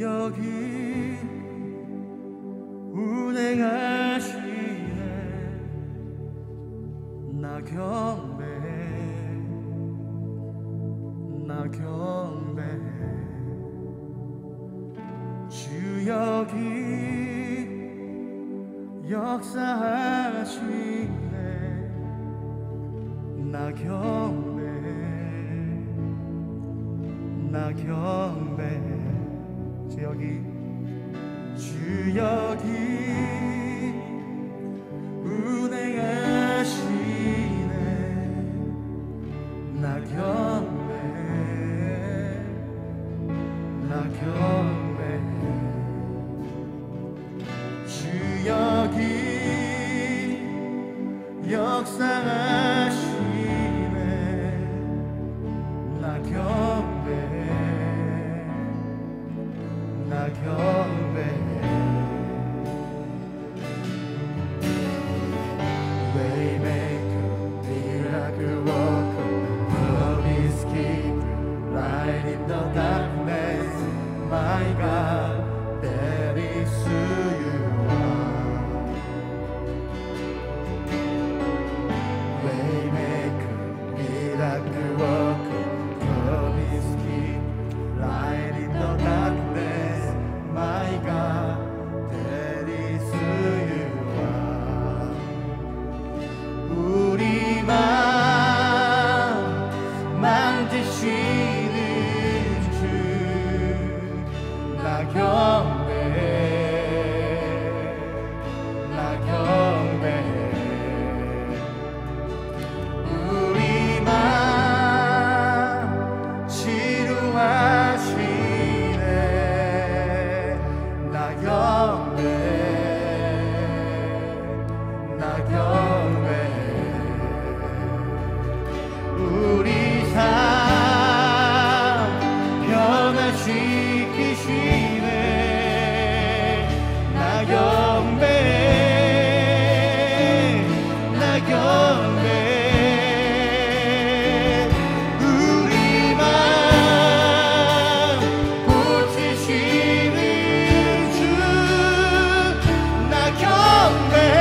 여기 운행하시네. 나 경배해, 나 경배해. 주 여기 역사하시네. 나 경배해, 나 경배해. 주 여기 운행하시네. 나 경배해, 나 경배해. 주 여기 역사하시네. 나 경배해, 나 경배해. Waymaker, miracle worker, promise keeper, light in the darkness. My God, that is who you are. Waymaker, miracle worker, promise keeper, light in the darkness. My God, that is who you are. 우리 마음 만지시는 주, 나 경배해, 나 경배해. 우리 마음 치료하시네. 나 경배해, 나 경배해. 우리 삶 변화시키시네. 나 경배해, 나 경배해. 우리 마음 고치시는 주, 나 경배해,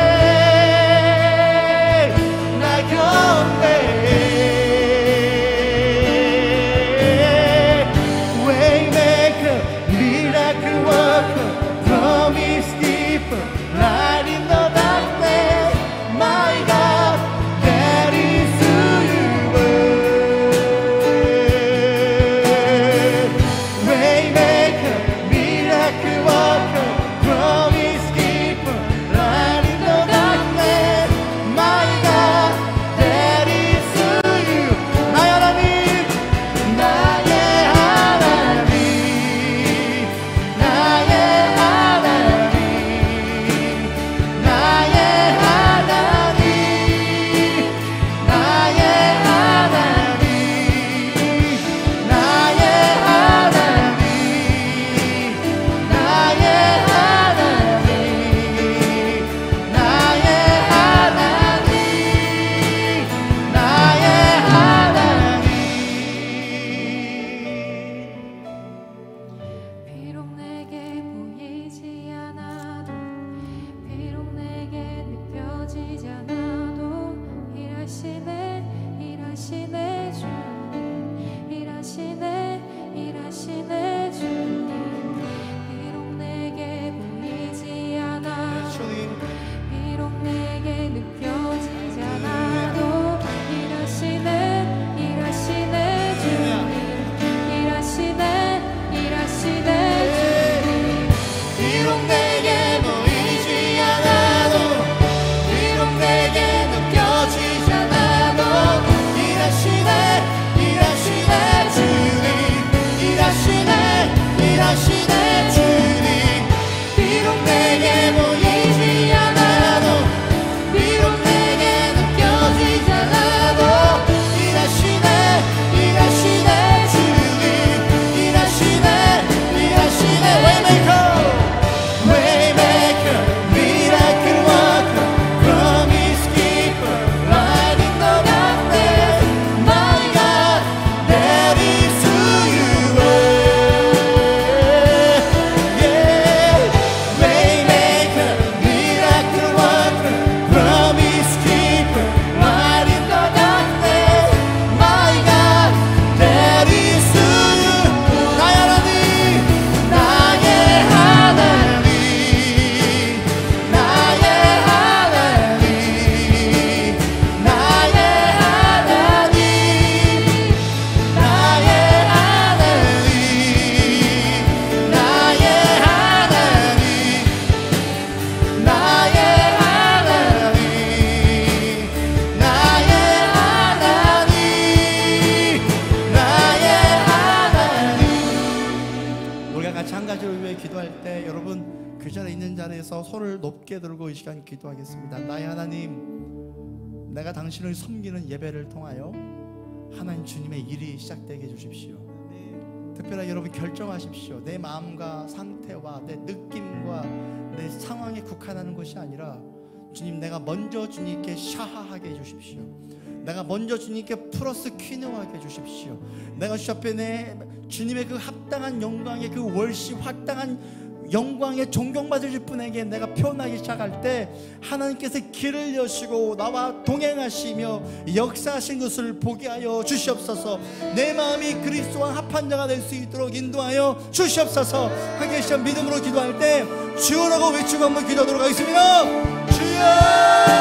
기도할 때 여러분 그 자리에 있는 자리에서 손을 높게 들고 이 시간 기도하겠습니다. 나의 하나님, 내가 당신을 섬기는 예배를 통하여 하나님 주님의 일이 시작되게 해주십시오. 특별하게 여러분 결정하십시오. 내 마음과 상태와 내 느낌과 내 상황에 국한하는 것이 아니라 주님, 내가 먼저 주님께 샤하하게 해주십시오. 내가 먼저 주님께 플러스 퀴노하게 해주십시오. 내가 주 앞에 내 주님의 그 합당한 영광의 그 월십, 합당한 영광에 존경받으실 분에게 내가 표현하기 시작할 때 하나님께서 길을 여시고 나와 동행하시며 역사하신 것을 보게 하여 주시옵소서. 내 마음이 그리스도와 합한 자가 될 수 있도록 인도하여 주시옵소서. 함께 시간 믿음으로 기도할 때 주여라고 외치고 한번 기도하도록 하겠습니다. 주여!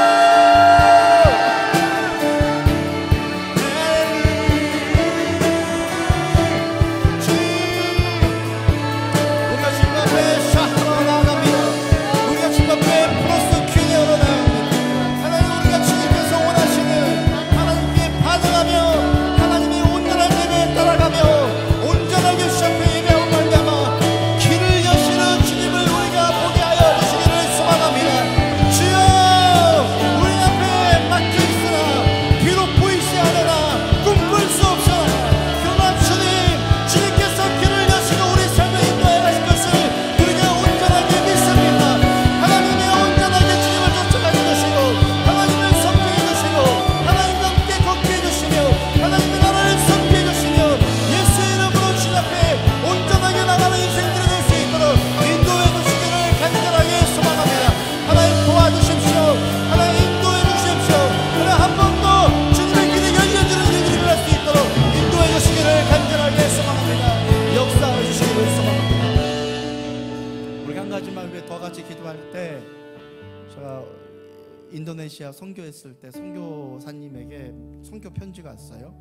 인도네시아 선교했을 때 선교사님에게 선교 편지가 왔어요.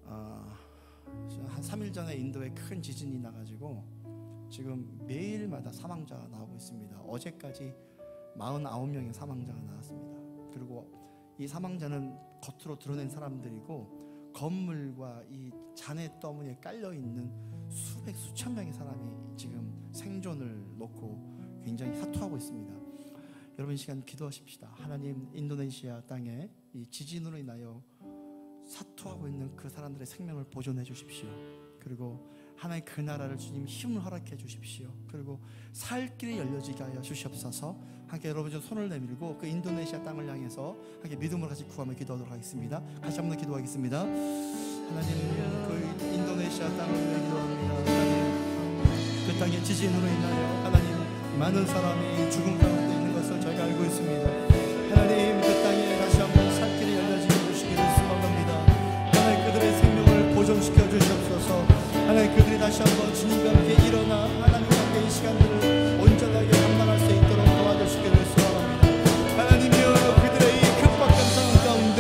한 3일 전에 인도에 큰 지진이 나가지고 지금 매일마다 사망자가 나오고 있습니다. 어제까지 49명의 사망자가 나왔습니다. 그리고 이 사망자는 겉으로 드러낸 사람들이고 건물과 이 잔해 더미에 깔려있는 수백 수천 명의 사람이 지금 생존을 놓고 굉장히 사투하고 있습니다. 여러분 이 시간 기도하십시다. 하나님, 인도네시아 땅에 이 지진으로 인하여 사투하고 있는 그 사람들의 생명을 보존해 주십시오. 그리고 하나님 그 나라를 주님 힘을 허락해 주십시오. 그리고 살 길이 열려지게 하여 주시옵소서. 함께 여러분 좀 손을 내밀고 그 인도네시아 땅을 향해서 함께 믿음으로 같이 구하며 기도하도록 하겠습니다. 같이 한번 기도하겠습니다. 하나님, 그 인도네시아 땅을 위해 기도합니다. 하나님, 그 땅의 지진으로 인하여 하나님 많은 사람이 죽음 가운데 있는 것을 저희가 알고 있습니다. 하나님, 그 땅에 다시 한번 살 길이 열려지게 해주시기를 소망합니다. 하나님, 그들의 생명을 보존시켜 주시옵소서. 하나님, 그들이 다시 한번 주님과 함께 일어나 하나님과 함께 이 시간들을 온전하게 감당할 수 있도록 도와주시기를 소망합니다. 하나님이여, 그들의 이 급박한 상황 가운데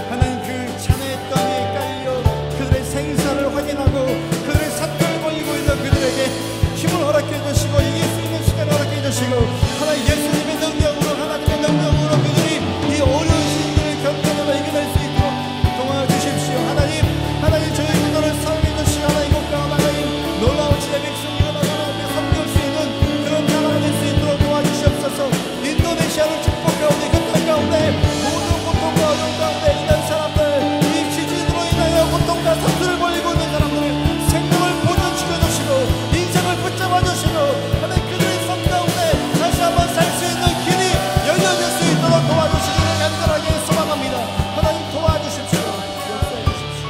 하나님 그 잔해 땅에 깔려 그들의 생사를 확인하고 그들의 사건을 벌이고 있는 그들에게 힘을 허락해 주시고 이길 수 있는 시간을 허락해 주시고 하나님 예수님의 능력으로 하나님의 능력으로 그들이 이 어려운 시기를 견뎌내고 이겨낼 수 있도록 도와주십시오. 하나님 저희 기도를 사용해 주시고 하나님 국가와 하나님 놀라운 지혜 백성이가 나라를 섬길 수 있는 그런 나라가 될 수 있도록 도와주시옵소서. 인도네시아를 축복하오니 그 땅 가운데 모든 고통과 어려움 가운데 있는 사람들, 이 지진으로 인하여 고통과 사투를 벌이고 있는 사람들의 생명을 보존시켜 주시고 인생을 붙잡아 주시고 하나님 그들의 삶 가운데 다시 한번 살 수 있는 길이 열려질 수 있도록 도와주시기를 간절하게 소망합니다. 하나님 도와주십시오. 역사해 주십시오.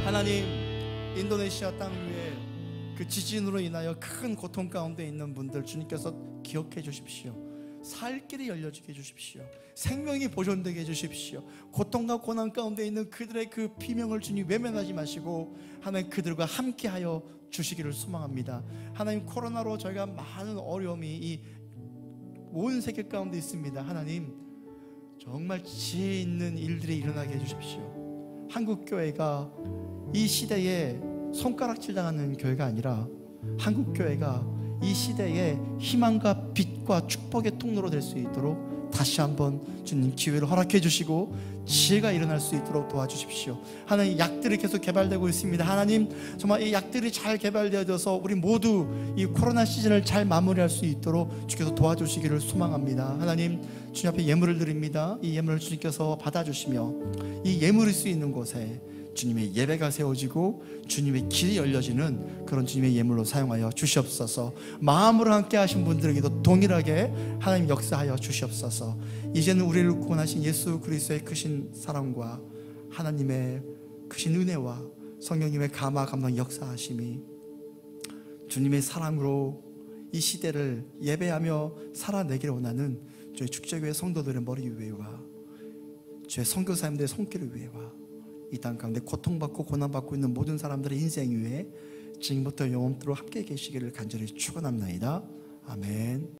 하나님, 인도네시아 땅 위에 그 지진으로 인하여 큰 고통 가운데 있는 분들 주님께서 기억해 주십시오. 살 길이 열려지게 해주십시오. 생명이 보존되게 해주십시오. 고통과 고난 가운데 있는 그들의 그 비명을 주님 외면하지 마시고 하나님 그들과 함께하여 주시기를 소망합니다. 하나님, 코로나로 저희가 많은 어려움이 이 온 세계 가운데 있습니다. 하나님, 정말 지혜 있는 일들이 일어나게 해주십시오. 한국교회가 이 시대에 손가락질 당하는 교회가 아니라 한국교회가 이 시대에 희망과 빛과 축복의 통로로 될 수 있도록 다시 한번 주님 기회를 허락해 주시고 지혜가 일어날 수 있도록 도와주십시오. 하나님, 약들이 계속 개발되고 있습니다. 하나님, 정말 이 약들이 잘 개발되어져서 우리 모두 이 코로나 시즌을 잘 마무리할 수 있도록 주께서 도와주시기를 소망합니다. 하나님, 주님 앞에 예물을 드립니다. 이 예물을 주님께서 받아주시며 이 예물일 수 있는 곳에 주님의 예배가 세워지고 주님의 길이 열려지는 그런 주님의 예물로 사용하여 주시옵소서. 마음으로 함께 하신 분들에게도 동일하게 하나님 역사하여 주시옵소서. 이제는 우리를 구원하신 예수 그리스도의 크신 사랑과 하나님의 크신 은혜와 성령님의 감화 감동 역사하심이 주님의 사랑으로 이 시대를 예배하며 살아내기를 원하는 저희 축제교회 성도들의 머리 위에와 저희 선교사님들의 손길 위에와 이 땅 가운데 고통받고 고난받고 있는 모든 사람들의 인생 위에 지금부터 영원토록 함께 계시기를 간절히 축원합니다. 아멘.